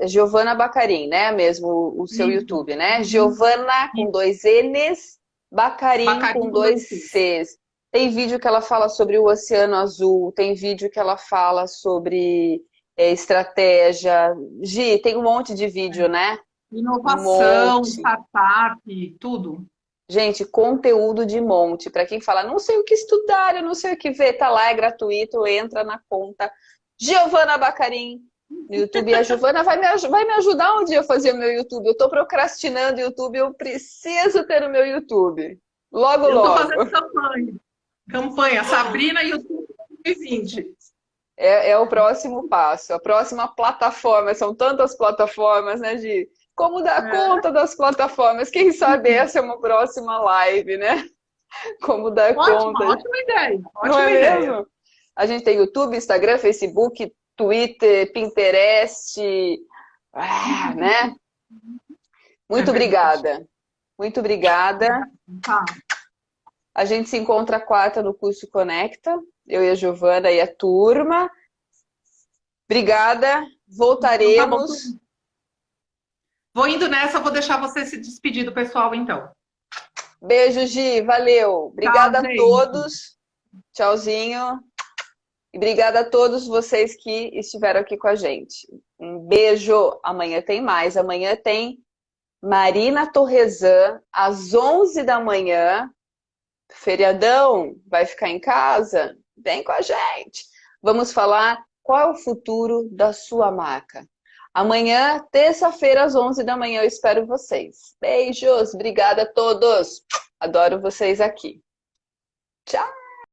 Giovana Bacarin, né? Mesmo o seu YouTube, né? Giovana com 2 N's, Bacarin com 2 C's. Tem vídeo que ela fala sobre o Oceano Azul, tem vídeo que ela fala sobre estratégia. Gi, tem um monte de vídeo, né? Inovação, startup, tudo. Gente, conteúdo de monte. Para quem fala, não sei o que estudar, eu não sei o que ver, tá lá, é gratuito, entra na conta Giovana Bacarin no YouTube. E a Giovana vai me ajudar um dia a fazer o meu YouTube. Eu tô procrastinando o YouTube, eu preciso ter o meu YouTube. Logo. Eu tô fazendo campanha. Sabrina YouTube 2020. É o próximo passo, a próxima plataforma. São tantas plataformas, né, Gi? Como dar conta das plataformas? Quem sabe essa é uma próxima live, né? Como dar conta. Ótima ideia. Não é mesmo? A gente tem YouTube, Instagram, Facebook, Twitter, Pinterest, né? Muito obrigada. Muito obrigada. A gente se encontra quarta no curso Conecta. Eu e a Giovana e a turma. Obrigada. Voltaremos. Vou indo nessa, vou deixar você se despedir do pessoal, então. Beijo, Gi. Valeu. Obrigada a todos. Tchauzinho. E obrigada a todos vocês que estiveram aqui com a gente. Um beijo. Amanhã tem mais. Amanhã tem Marina Torresan, às 11 da manhã. Feriadão, vai ficar em casa? Vem com a gente. Vamos falar qual é o futuro da sua marca. Amanhã, terça-feira, às 11 da manhã, eu espero vocês. Beijos. Obrigada a todos. Adoro vocês aqui. Tchau.